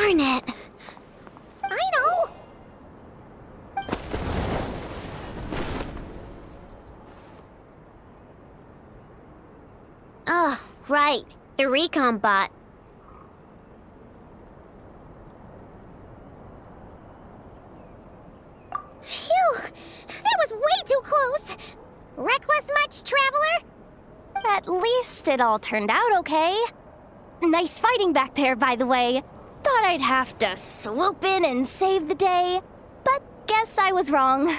Darn it. I know. Oh, right. The recon bot. Phew! That was way too close! Reckless much, traveler? At least it all turned out okay. Nice fighting back there, by the way. Thought I'd have to swoop in and save the day, but guess I was wrong.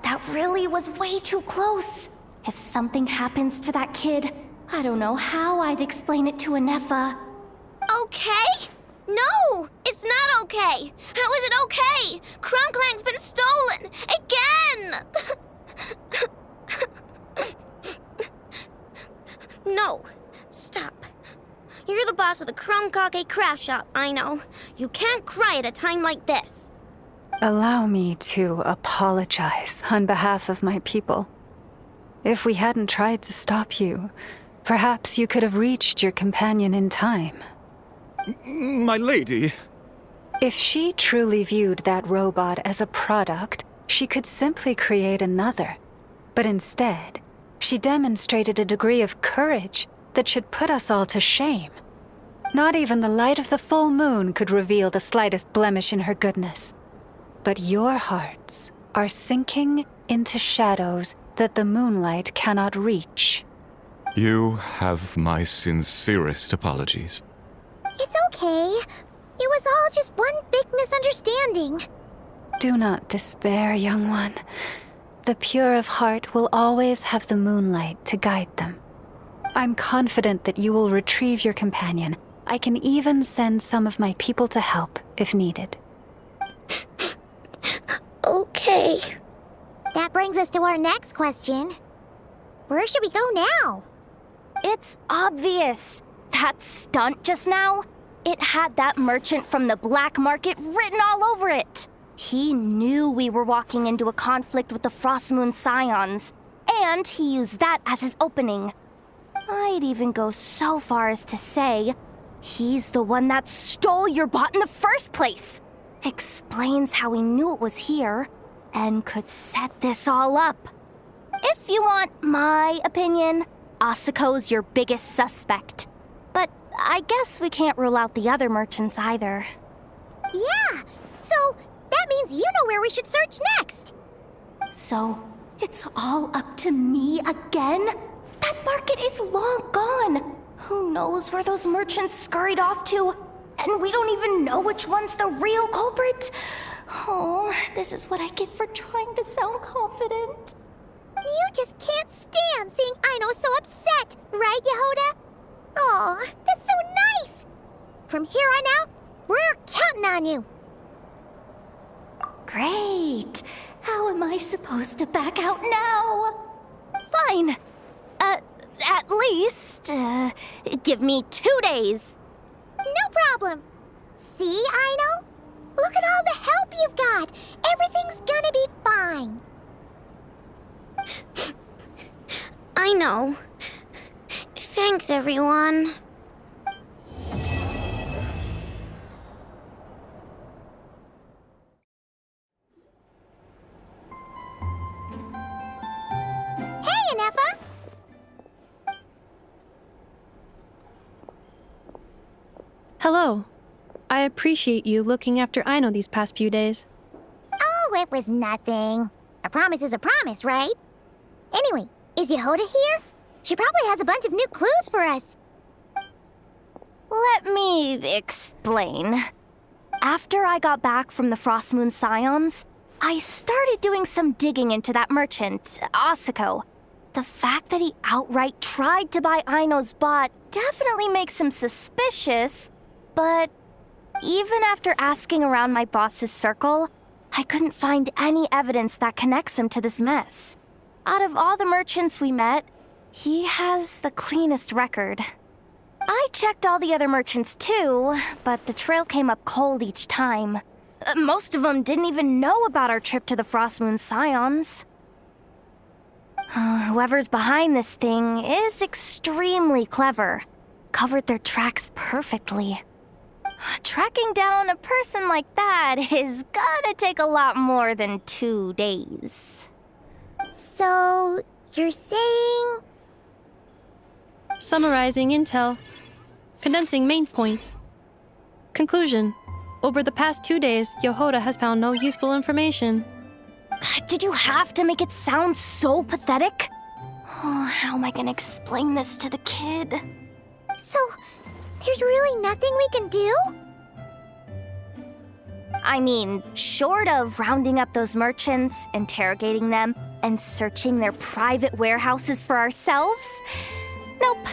That really was way too close. If something happens to that kid, I don't know how I'd explain it to Anefa. Okay? No! It's not okay! How is it okay? Clink-Clank's been stolen! Again! No. Stop. You're the boss of the Clink-Clank craft shop, I know. You can't cry at a time like this. Allow me to apologize on behalf of my people. If we hadn't tried to stop you, perhaps you could have reached your companion in time. My lady. If she truly viewed that robot as a product, she could simply create another. But instead, she demonstrated a degree of courage that should put us all to shame. Not even the light of the full moon could reveal the slightest blemish in her goodness. But your hearts are sinking into shadows that the moonlight cannot reach. You have my sincerest apologies. It's okay. It was all just one big misunderstanding. Do not despair, young one. The pure of heart will always have the moonlight to guide them. I'm confident that you will retrieve your companion. I can even send some of my people to help if needed. Okay. That brings us to our next question. Where should we go now? It's obvious. That stunt just now, it had that merchant from the black market written all over it. He knew we were walking into a conflict with the Frostmoon Scions, and he used that as his opening. I'd even go so far as to say, he's the one that stole your bot in the first place. Explains how he knew it was here, and could set this all up. If you want my opinion, Asuko's your biggest suspect. But I guess we can't rule out the other merchants either. Yeah, so that means you know where we should search next. So, it's all up to me again? That market is long gone. Who knows where those merchants scurried off to? And we don't even know which one's the real culprit. Oh, this is what I get for trying to sound confident. You just can't stand seeing Aino so upset, right, Yehoda? Aw, that's so nice! From here on out, we're counting on you. Great. How am I supposed to back out now? Fine. At least, give me 2 days. No problem. See, Aino? Look at all the help you've got. Everything's gonna be fine. I know. Thanks, everyone. Hey, Anefa! Hello. I appreciate you looking after Aino these past few days. Oh, it was nothing. A promise is a promise, right? Anyway, is Yehoda here? She probably has a bunch of new clues for us. Let me explain. After I got back from the Frostmoon Scions, I started doing some digging into that merchant, Asuko. The fact that he outright tried to buy Aino's bot definitely makes him suspicious, but even after asking around my boss's circle, I couldn't find any evidence that connects him to this mess. Out of all the merchants we met, he has the cleanest record. I checked all the other merchants too, but the trail came up cold each time. Most of them didn't even know about our trip to the Frostmoon Scions. Whoever's behind this thing is extremely clever. Covered their tracks perfectly. Tracking down a person like that is gonna take a lot more than 2 days. So, you're saying... Summarizing intel. Condensing main points. Conclusion. Over the past 2 days, Yohoda has found no useful information. Did you have to make it sound so pathetic? Oh, how am I gonna explain this to the kid? So, there's really nothing we can do? I mean, short of rounding up those merchants, interrogating them, and searching their private warehouses for ourselves? Nope.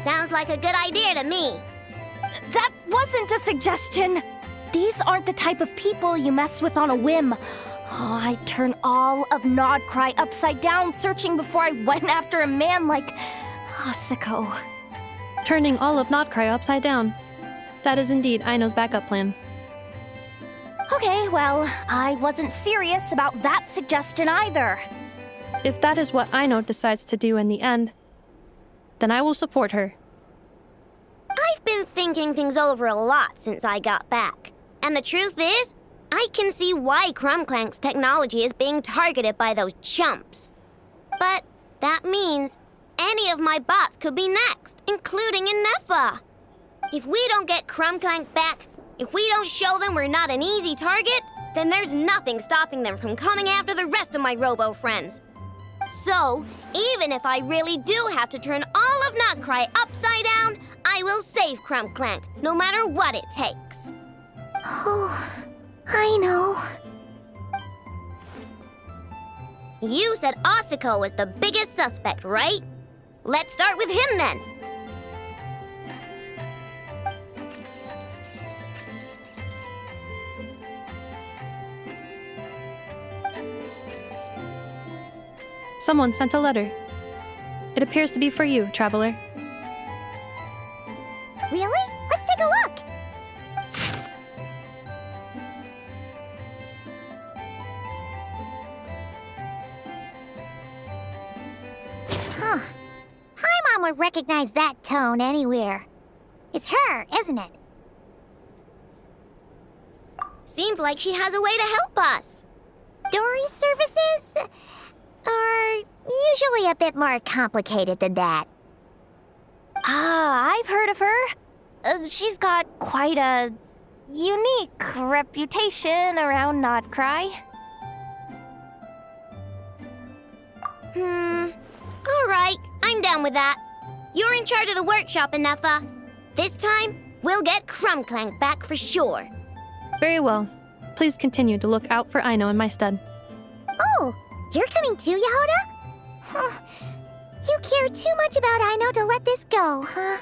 Sounds like a good idea to me. That wasn't a suggestion! These aren't the type of people you mess with on a whim. Oh, I'd turn all of Nod-Krai upside down searching before I went after a man like Asako. Turning all of Nod-Krai upside down. That is indeed Aino's backup plan. Okay, well, I wasn't serious about that suggestion either. If that is what Aino decides to do in the end, then I will support her. I've been thinking things over a lot since I got back. And the truth is, I can see why Clink-Clank's technology is being targeted by those chumps. But that means any of my bots could be next, including Inefa. If we don't get Clink-Clank back, if we don't show them we're not an easy target, then there's nothing stopping them from coming after the rest of my robo friends. So, even if I really do have to turn all of Nod-Krai upside down, I will save Clink-Clank, no matter what it takes. Oh, I know. You said Asako was the biggest suspect, right? Let's start with him then. Someone sent a letter. It appears to be for you, traveler. Really? Let's take a look! Huh. Paimon would recognize that tone anywhere. It's her, isn't it? Seems like she has a way to help us. Dory services are usually a bit more complicated than that. Ah, I've heard of her. She's got quite a unique reputation around Nod-Krai. Alright, I'm down with that. You're in charge of the workshop, Inefa. This time, we'll get Clink-Clank back for sure. Very well. Please continue to look out for Aino in my stead. Oh, you're coming too, Yohoda? Huh. You care too much about Aino to let this go, huh?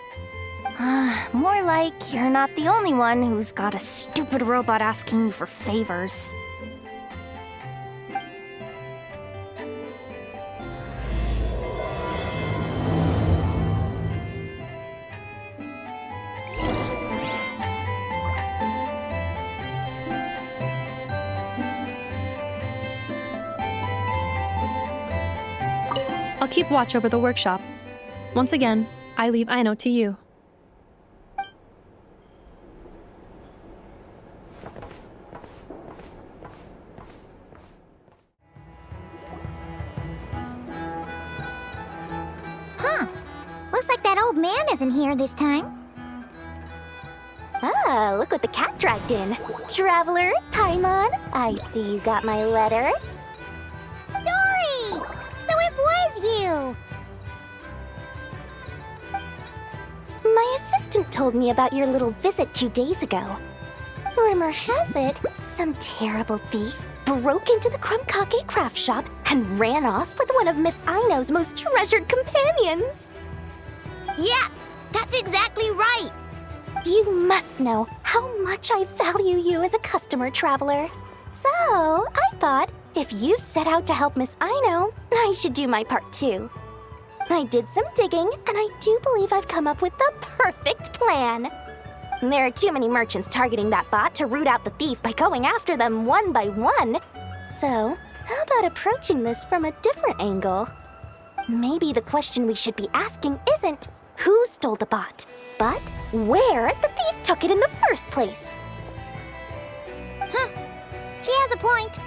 More like you're not the only one who's got a stupid robot asking you for favors. I'll keep watch over the workshop. Once again, I leave Aino to you. Huh. Looks like that old man isn't here this time. Ah, look what the cat dragged in. Traveler, Paimon, I see you got my letter. Dory! So it was you! My assistant told me about your little visit 2 days ago. Rumor has it, some terrible thief broke into the Crum-Kake craft shop and ran off with one of Miss Aino's most treasured companions. Yes, that's exactly right. You must know how much I value you as a customer, Traveler. So, I thought, if you set out to help Miss Aino, I should do my part too. I did some digging, and I do believe I've come up with the perfect plan. There are too many merchants targeting that bot to root out the thief by going after them one by one. So, how about approaching this from a different angle? Maybe the question we should be asking isn't, who stole the bot, but where the thief took it in the first place. Huh. She has a point.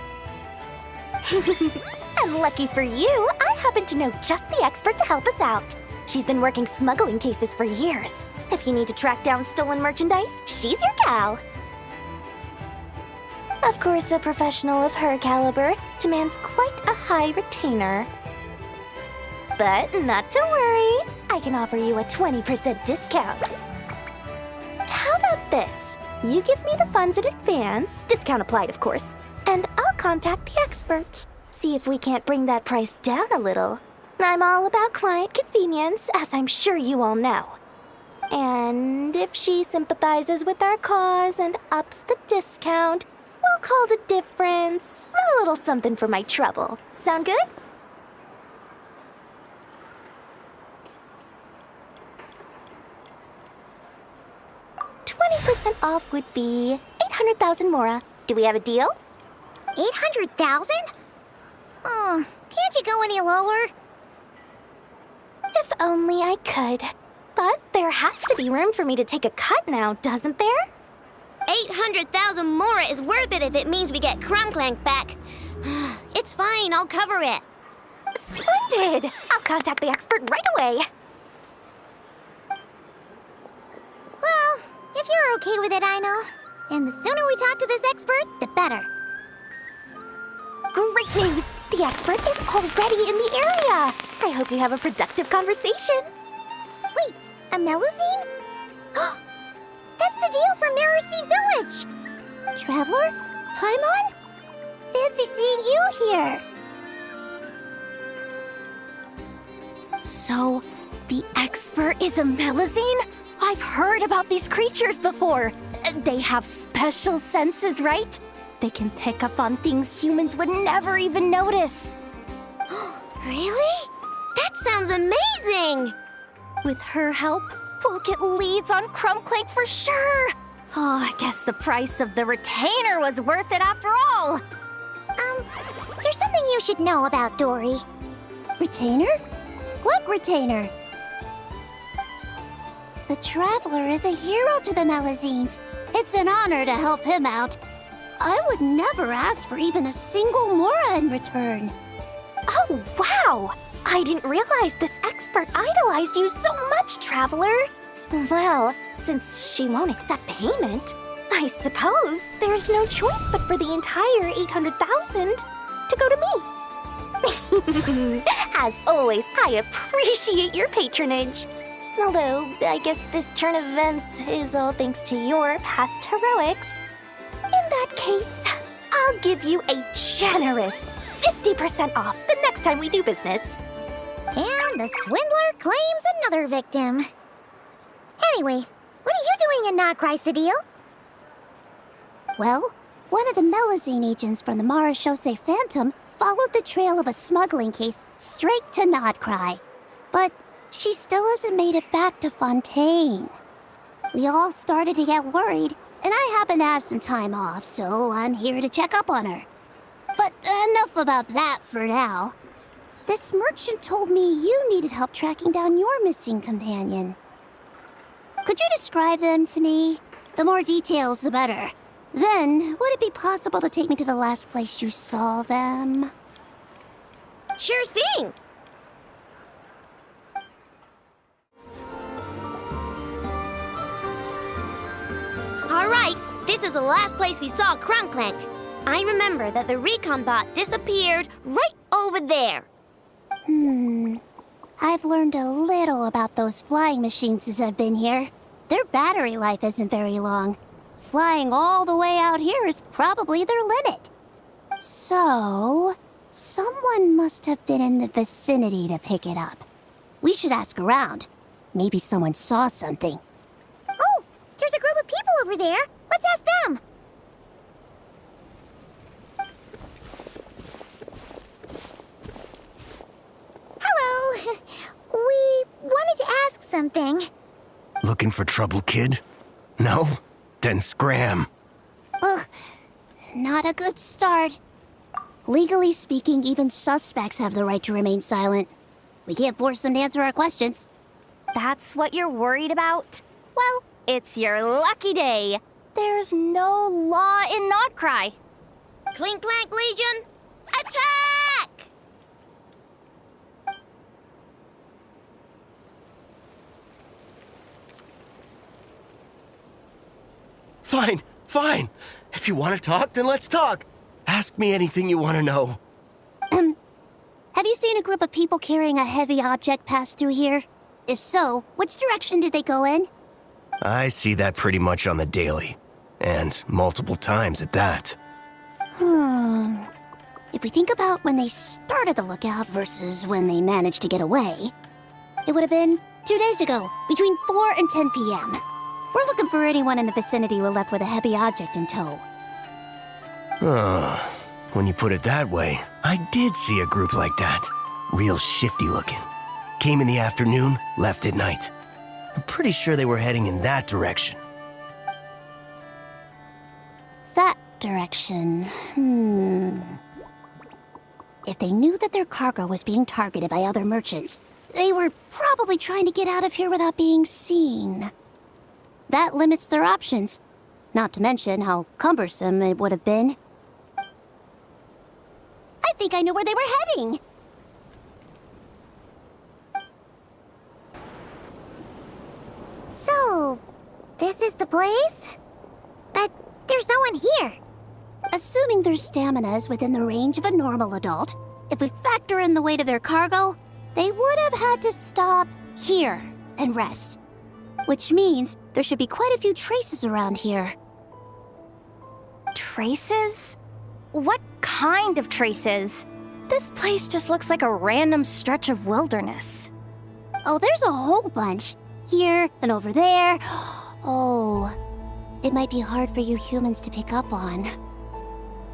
And lucky for you, I happen to know just the expert to help us out. She's been working smuggling cases for years. If you need to track down stolen merchandise, she's your gal. Of course, a professional of her caliber demands quite a high retainer. But not to worry, I can offer you a 20% discount. How about this? You give me the funds in advance, discount applied of course, and I'll contact the expert. See if we can't bring that price down a little. I'm all about client convenience, as I'm sure you all know. And if she sympathizes with our cause and ups the discount, we'll call the difference a little something for my trouble. Sound good? %20 off would be 800,000 mora. Do we have a deal? 800,000? Oh, can't you go any lower? If only I could. But there has to be room for me to take a cut now, doesn't there? 800,000 mora is worth it if it means we get Clink-Clank back. It's fine, I'll cover it. Splendid! I'll contact the expert right away. Well, if you're okay with it, Aino. And the sooner we talk to this expert, the better. Great news! The expert is already in the area! I hope you have a productive conversation. Wait, a Melusine? That's the deal from Mirror Sea Village! Traveler? Paimon? Fancy seeing you here! So, the expert is a Melusine? I've heard about these creatures before. They have special senses, right? They can pick up on things humans would never even notice. Really? That sounds amazing! With her help, we'll get leads on Clink-Clank for sure. Oh, I guess the price of the retainer was worth it after all. There's something you should know about Dory. Retainer? What retainer? The Traveler is a hero to the Melusines. It's an honor to help him out. I would never ask for even a single mora in return. Oh, wow! I didn't realize this expert idolized you so much, Traveler. Well, since she won't accept payment, I suppose there's no choice but for the entire 800,000 to go to me. As always, I appreciate your patronage. Although, I guess this turn of events is all thanks to your past heroics. In that case, I'll give you a generous 50% off the next time we do business. And the swindler claims another victim. Anyway, what are you doing in Nod-Krai, Sadil? Well, one of the Melusine agents from the Marechaussee Phantom followed the trail of a smuggling case straight to Nod-Krai. But she still hasn't made it back to Fontaine. We all started to get worried, and I happen to have some time off, so I'm here to check up on her. But enough about that for now. This merchant told me you needed help tracking down your missing companion. Could you describe them to me? The more details, the better. Then, would it be possible to take me to the last place you saw them? Sure thing! Alright, this is the last place we saw Clink-Clank. I remember that the recon bot disappeared right over there. I've learned a little about those flying machines since I've been here. Their battery life isn't very long. Flying all the way out here is probably their limit. So, someone must have been in the vicinity to pick it up. We should ask around. Maybe someone saw something. Oh, there's a group of people over there. Let's ask them. Hello. We wanted to ask something. Looking for trouble, kid? No? Then scram. Ugh, not a good start. Legally speaking, even suspects have the right to remain silent. We can't force them to answer our questions. That's what you're worried about? Well, it's your lucky day. There's no law in Nod-Krai. Clink-Clank Legion, attack! Fine, fine. If you want to talk, then let's talk. Ask me anything you want to know. Have you seen a group of people carrying a heavy object pass through here? If so, which direction did they go in? I see that pretty much on the daily. And multiple times at that. If we think about when they started the lookout versus when they managed to get away, it would have been 2 days ago, between 4 and 10 p.m. We're looking for anyone in the vicinity who left with a heavy object in tow. When you put it that way, I did see a group like that. Real shifty looking. Came in the afternoon, left at night. I'm pretty sure they were heading in that direction. That direction, If they knew that their cargo was being targeted by other merchants, they were probably trying to get out of here without being seen. That limits their options, not to mention how cumbersome it would have been. I think I know where they were heading. So, this is the place? But there's no one here. Assuming their stamina is within the range of a normal adult, if we factor in the weight of their cargo, they would have had to stop here and rest. Which means there should be quite a few traces around here. Traces? What kind of traces? This place just looks like a random stretch of wilderness. Oh, there's a whole bunch. Here and over there. Oh, it might be hard for you humans to pick up on.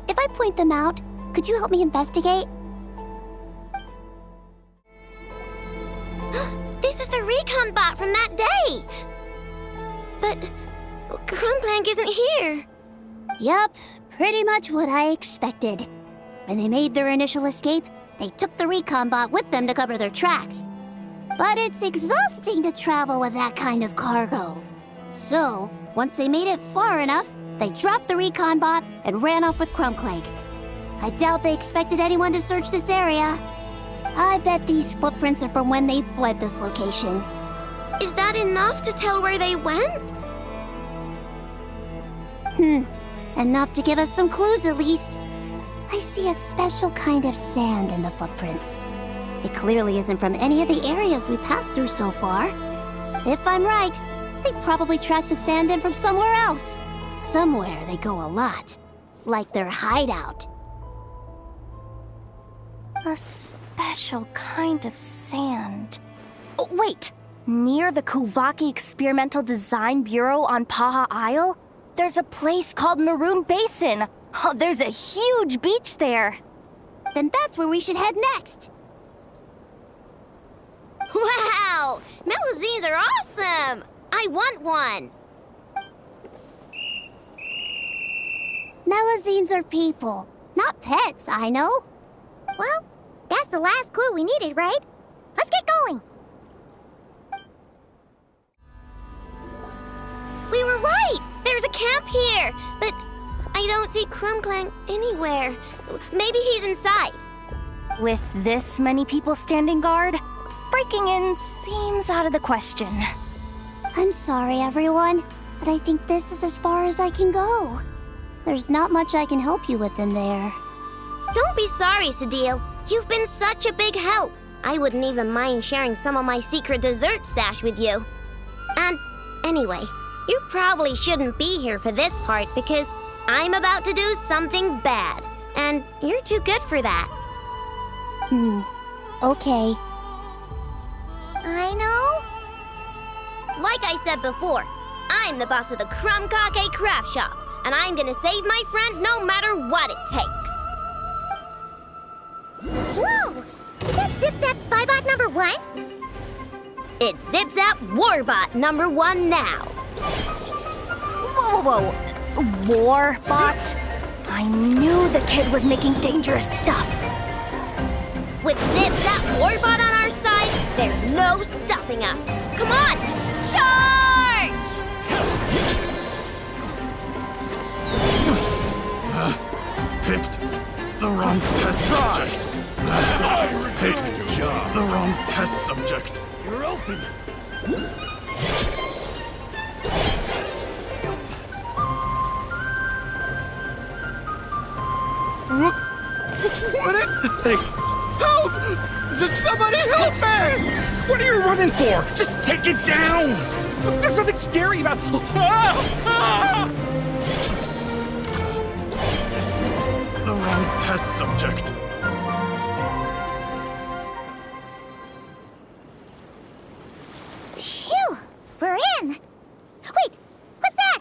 If I point them out, could you help me investigate? This is the recon bot from that day! But Clink-Clank isn't here. Yup, pretty much what I expected. When they made their initial escape, they took the recon bot with them to cover their tracks. But it's exhausting to travel with that kind of cargo. So, once they made it far enough, they dropped the recon bot and ran off with Clink-Clank. I doubt they expected anyone to search this area. I bet these footprints are from when they fled this location. Is that enough to tell where they went? Enough to give us some clues at least. I see a special kind of sand in the footprints. It clearly isn't from any of the areas we passed through so far. If I'm right, they probably tracked the sand in from somewhere else. Somewhere they go a lot. Like their hideout. A special kind of sand. Oh, wait! Near the Kuvaki Experimental Design Bureau on Paha Isle, there's a place called Maroon Basin. Oh, there's a huge beach there. Then that's where we should head next. Wow! Melazines are awesome! I want one! Melazines are people, not pets, I know. Well, that's the last clue we needed, right? Let's get going! We were right! There's a camp here, but I don't see Clink-Clank anywhere. Maybe he's inside. With this many people standing guard, breaking in seems out of the question. I'm sorry, everyone, but I think this is as far as I can go. There's not much I can help you with in there. Don't be sorry, Sadil. You've been such a big help. I wouldn't even mind sharing some of my secret dessert stash with you. And anyway, you probably shouldn't be here for this part because I'm about to do something bad, and you're too good for that. Okay. I know. Like I said before, I'm the boss of the Crum-Kake craft shop, and I'm gonna save my friend no matter what it takes. Whoa! Is that Zip-Zap Spybot number 1? It's Zip-Zap Warbot number 1 now. Whoa! Warbot? I knew the kid was making dangerous stuff. With Zip-Zap Warbot on our side, there's no stopping us. Come on! Charge! Picked the wrong test subject. Picked the wrong test subject. You're open. What is this thing? Help! Somebody help me! What are you running for? Just take it down! There's nothing scary about... The wrong test subject. Phew! We're in! Wait! What's that?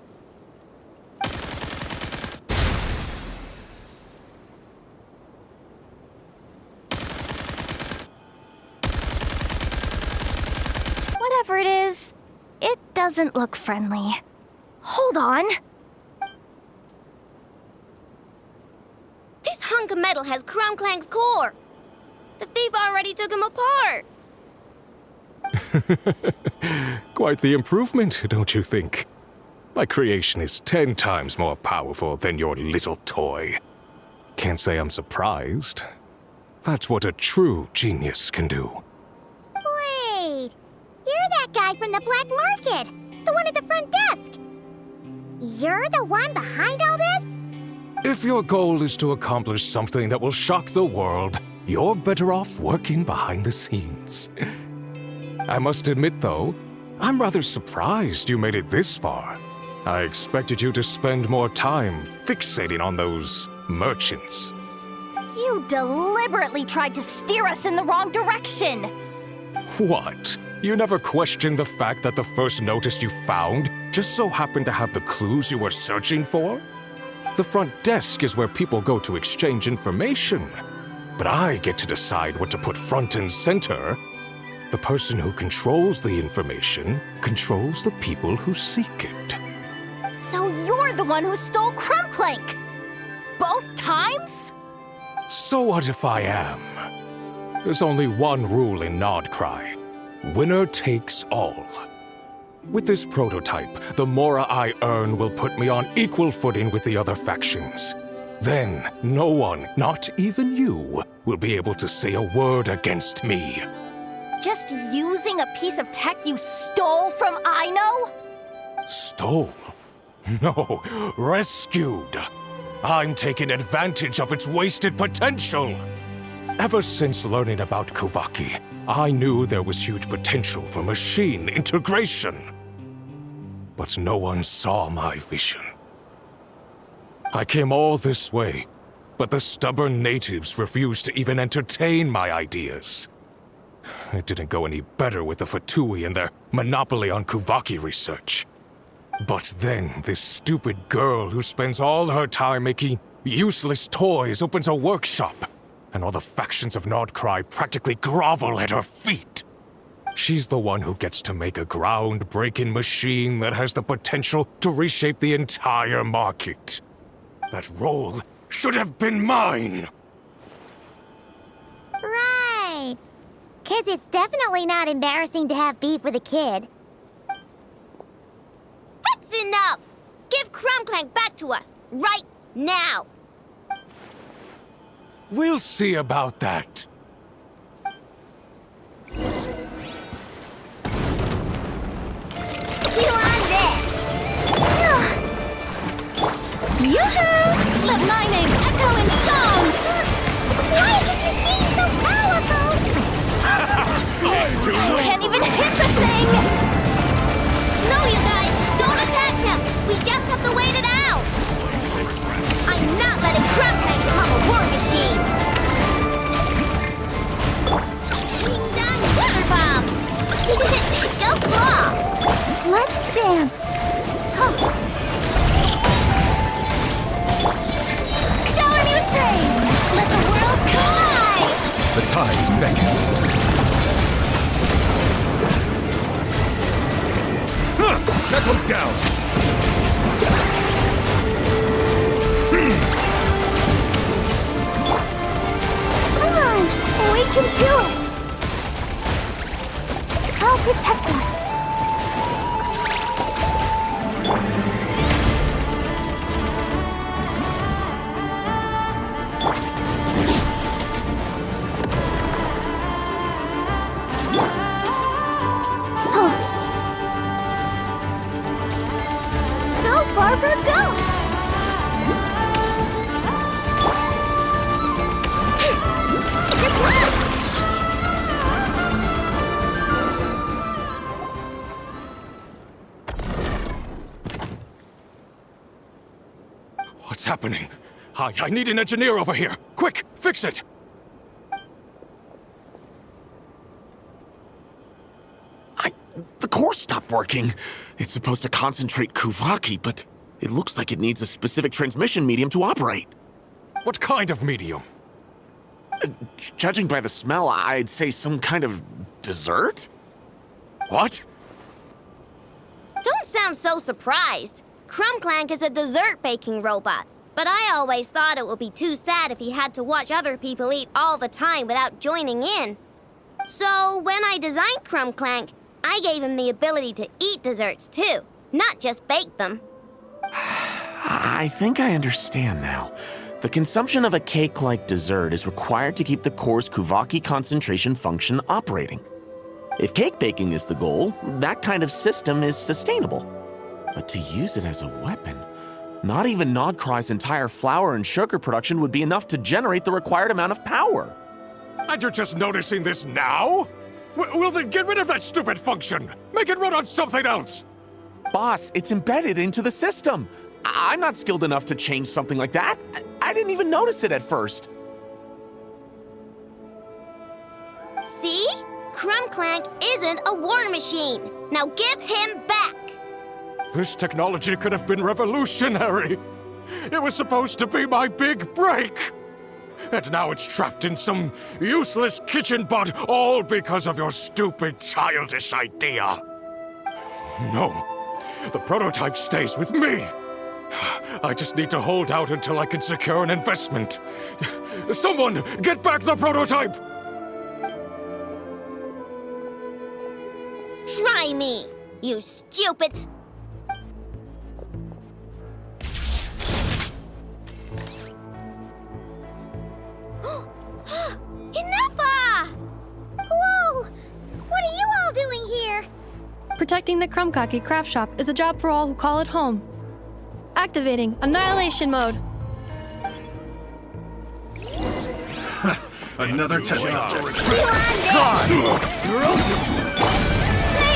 Whatever it is, it doesn't look friendly. Hold on. This hunk of metal has Clink-Clank's core. The thief already took him apart. Quite the improvement, don't you think? My creation is 10 times more powerful than your little toy. Can't say I'm surprised. That's what a true genius can do. Wait! You're that guy from the black market! The one at the front desk! You're the one behind all this? If your goal is to accomplish something that will shock the world, you're better off working behind the scenes. I must admit, though, I'm rather surprised you made it this far. I expected you to spend more time fixating on those merchants. You deliberately tried to steer us in the wrong direction! What? You never questioned the fact that the first notice you found just so happened to have the clues you were searching for? The front desk is where people go to exchange information. But I get to decide what to put front and center. The person who controls the information controls the people who seek it. So you're the one who stole Clink-Clank! Both times? So what if I am? There's only one rule in Nod-Krai. Winner takes all. With this prototype, the mora I earn will put me on equal footing with the other factions. Then, no one, not even you, will be able to say a word against me. Just using a piece of tech you stole from Aino? Stole? No, rescued. I'm taking advantage of its wasted potential. Ever since learning about Kuvaki, I knew there was huge potential for machine integration. But no one saw my vision. I came all this way, but the stubborn natives refused to even entertain my ideas. It didn't go any better with the Fatui and their monopoly on Kuvaki research. But then this stupid girl who spends all her time making useless toys opens a workshop, and all the factions of Nod-Krai practically grovel at her feet. She's the one who gets to make a groundbreaking machine that has the potential to reshape the entire market. That role should have been mine! Right. 'Cause it's definitely not embarrassing to have beef with a kid. That's enough! Give Clink-Clank back to us, right now! We'll see about that. Chew on this! Yoo-hoo! Let my name echo in song! Why is this machine so powerful? Can't even hit the thing! No, you guys! Don't attack him! We just have to wait it out! I'm not letting Clink-Clank become a war machine! Swing down water bomb! Go claw! Let's dance. Shower me with praise! Let the world collide! The tides beckon. Settle down! Come on, we can do it. I'll protect us. What's happening? I need an engineer over here. Quick, fix it! The core stopped working. It's supposed to concentrate Kuvaki, but it looks like it needs a specific transmission medium to operate. What kind of medium? Judging by the smell, I'd say some kind of dessert? What? Don't sound so surprised. Clink-Clank is a dessert baking robot, but I always thought it would be too sad if he had to watch other people eat all the time without joining in. So when I designed Clink-Clank, I gave him the ability to eat desserts too, not just bake them. I think I understand now. The consumption of a cake-like dessert is required to keep the core's Kuvaki concentration function operating. If cake baking is the goal, that kind of system is sustainable. But to use it as a weapon, not even Nod-Krai's entire flour and sugar production would be enough to generate the required amount of power. And you're just noticing this now? Well then get rid of that stupid function! Make it run on something else! Boss, it's embedded into the system. I'm not skilled enough to change something like that. I didn't even notice it at first. See? Clink-Clank isn't a war machine. Now give him back! This technology could have been revolutionary. It was supposed to be my big break. And now it's trapped in some useless kitchen bot, all because of your stupid, childish idea. No, the prototype stays with me. I just need to hold out until I can secure an investment. Someone, get back the prototype! Try me, you stupid... Enough! Whoa! What are you all doing here? Protecting the Krumkaki craft shop is a job for all who call it home. Activating Annihilation Mode. Another test subject. May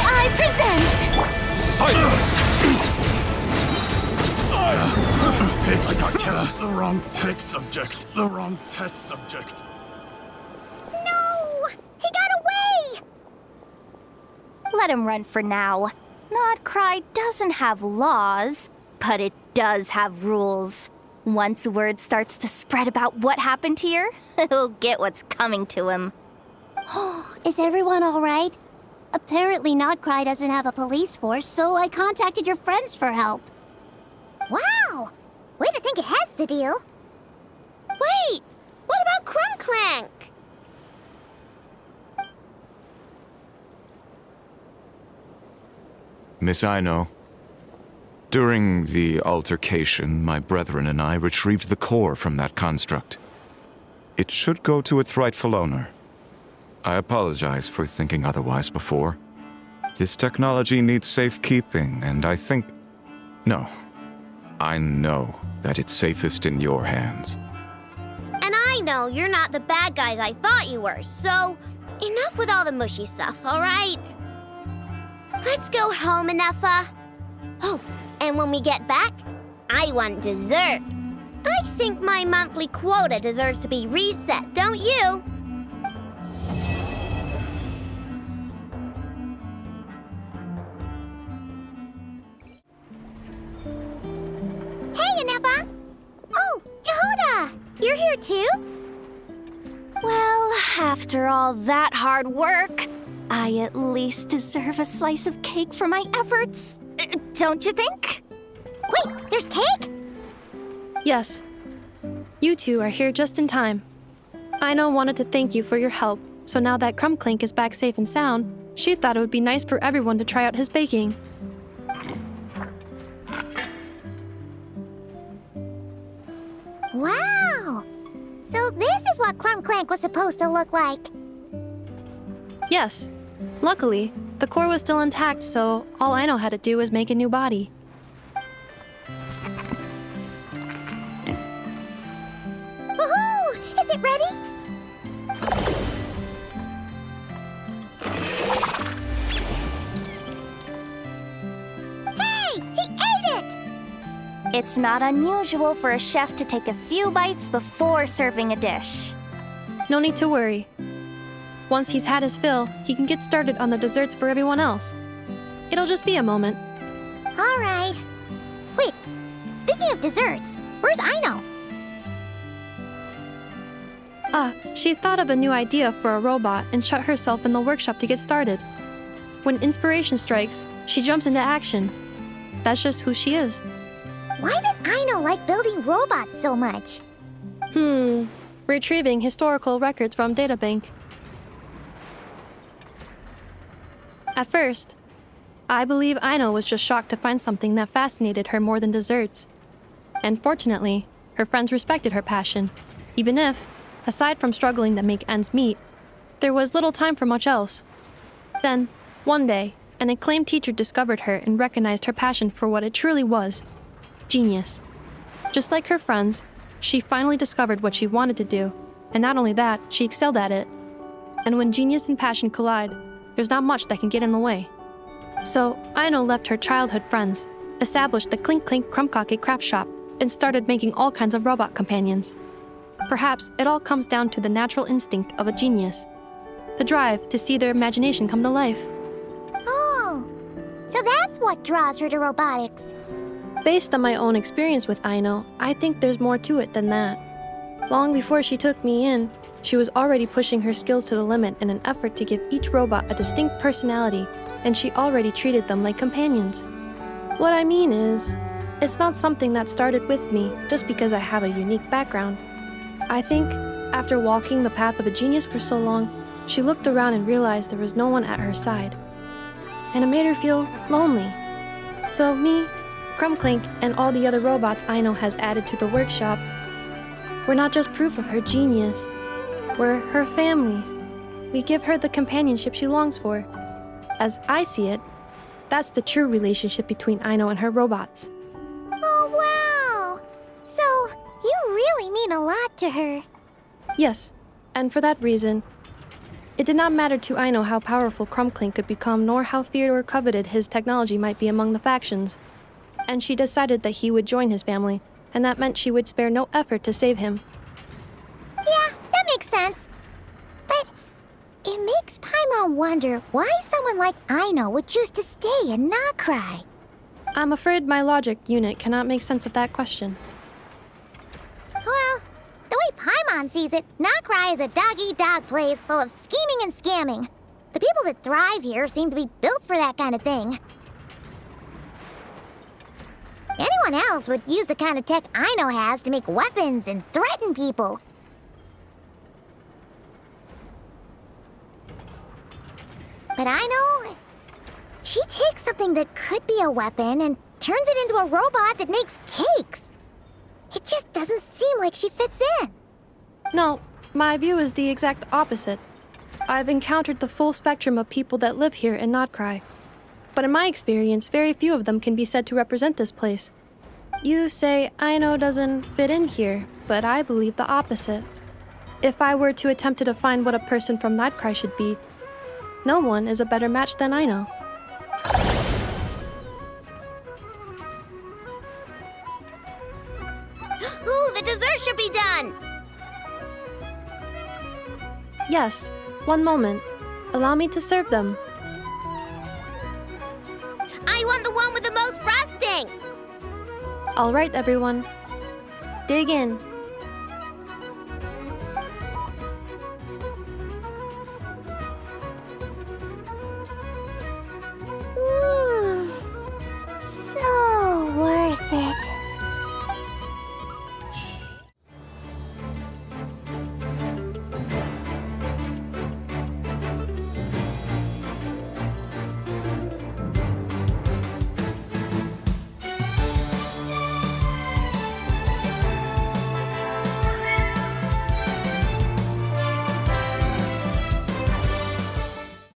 I present? Silence! I got careless. The wrong test subject. The wrong test subject. No! He got away! Let him run for now. Nod-Krai doesn't have laws, but it does have rules. Once word starts to spread about what happened here, he'll get what's coming to him. Is everyone all right? Apparently Nod-Krai doesn't have a police force, so I contacted your friends for help. Wow! Way to think ahead's the deal. Wait! What about Clink-Clank? Miss Aino, during the altercation, my brethren and I retrieved the core from that construct. It should go to its rightful owner. I apologize for thinking otherwise before. This technology needs safekeeping, and I think... No. I know that it's safest in your hands. And I know you're not the bad guys I thought you were, so enough with all the mushy stuff, all right? Let's go home, Enougha. Oh, and when we get back, I want dessert. I think my monthly quota deserves to be reset, don't you? Hey, Enougha! Oh, Yehuda! You're here too? Well, after all that hard work, I at least deserve a slice of cake for my efforts. Don't you think? Wait, there's cake? Yes. You two are here just in time. Aino wanted to thank you for your help, so now that Clink-Clank is back safe and sound, she thought it would be nice for everyone to try out his baking. Wow! So this is what Clink-Clank was supposed to look like. Yes. Luckily, the core was still intact, so all Aino had to do was make a new body. Woohoo! Is it ready? Hey! He ate it! It's not unusual for a chef to take a few bites before serving a dish. No need to worry. Once he's had his fill, he can get started on the desserts for everyone else. It'll just be a moment. All right. Wait, speaking of desserts, where's Aino? She thought of a new idea for a robot and shut herself in the workshop to get started. When inspiration strikes, she jumps into action. That's just who she is. Why does Aino like building robots so much? Retrieving historical records from databank. At first, I believe Aino was just shocked to find something that fascinated her more than desserts. And fortunately, her friends respected her passion, even if, aside from struggling to make ends meet, there was little time for much else. Then, one day, an acclaimed teacher discovered her and recognized her passion for what it truly was: genius. Just like her friends, she finally discovered what she wanted to do, and not only that, she excelled at it. And when genius and passion collide, there's not much that can get in the way. So, Aino left her childhood friends, established the Clink-Clank craft shop, and started making all kinds of robot companions. Perhaps it all comes down to the natural instinct of a genius, the drive to see their imagination come to life. Oh, so that's what draws her to robotics. Based on my own experience with Aino, I think there's more to it than that. Long before she took me in, she was already pushing her skills to the limit in an effort to give each robot a distinct personality, and she already treated them like companions. What I mean is, it's not something that started with me just because I have a unique background. I think, after walking the path of a genius for so long, she looked around and realized there was no one at her side. And it made her feel lonely. So me, Clink-Clank, and all the other robots Aino has added to the workshop, we're not just proof of her genius. We're her family. We give her the companionship she longs for. As I see it, that's the true relationship between Aino and her robots. Oh, wow! So, you really mean a lot to her. Yes, and for that reason, it did not matter to Aino how powerful Clink-Clank could become, nor how feared or coveted his technology might be among the factions. And she decided that he would join his family, and that meant she would spare no effort to save him. Yeah, that makes sense. But it makes Paimon wonder why someone like Aino would choose to stay in Nod-Krai. I'm afraid my logic unit cannot make sense of that question. Well, the way Paimon sees it, Nod-Krai is a dog-eat-dog place full of scheming and scamming. The people that thrive here seem to be built for that kind of thing. Anyone else would use the kind of tech Aino has to make weapons and threaten people. But Aino, she takes something that could be a weapon and turns it into a robot that makes cakes. It just doesn't seem like she fits in. No, my view is the exact opposite. I've encountered the full spectrum of people that live here in Nod-Krai. But in my experience, very few of them can be said to represent this place. You say Aino doesn't fit in here, but I believe the opposite. If I were to attempt to define what a person from Nod-Krai should be, no one is a better match than Aino. Ooh, the dessert should be done! Yes, one moment. Allow me to serve them. I want the one with the most frosting! All right, everyone. Dig in.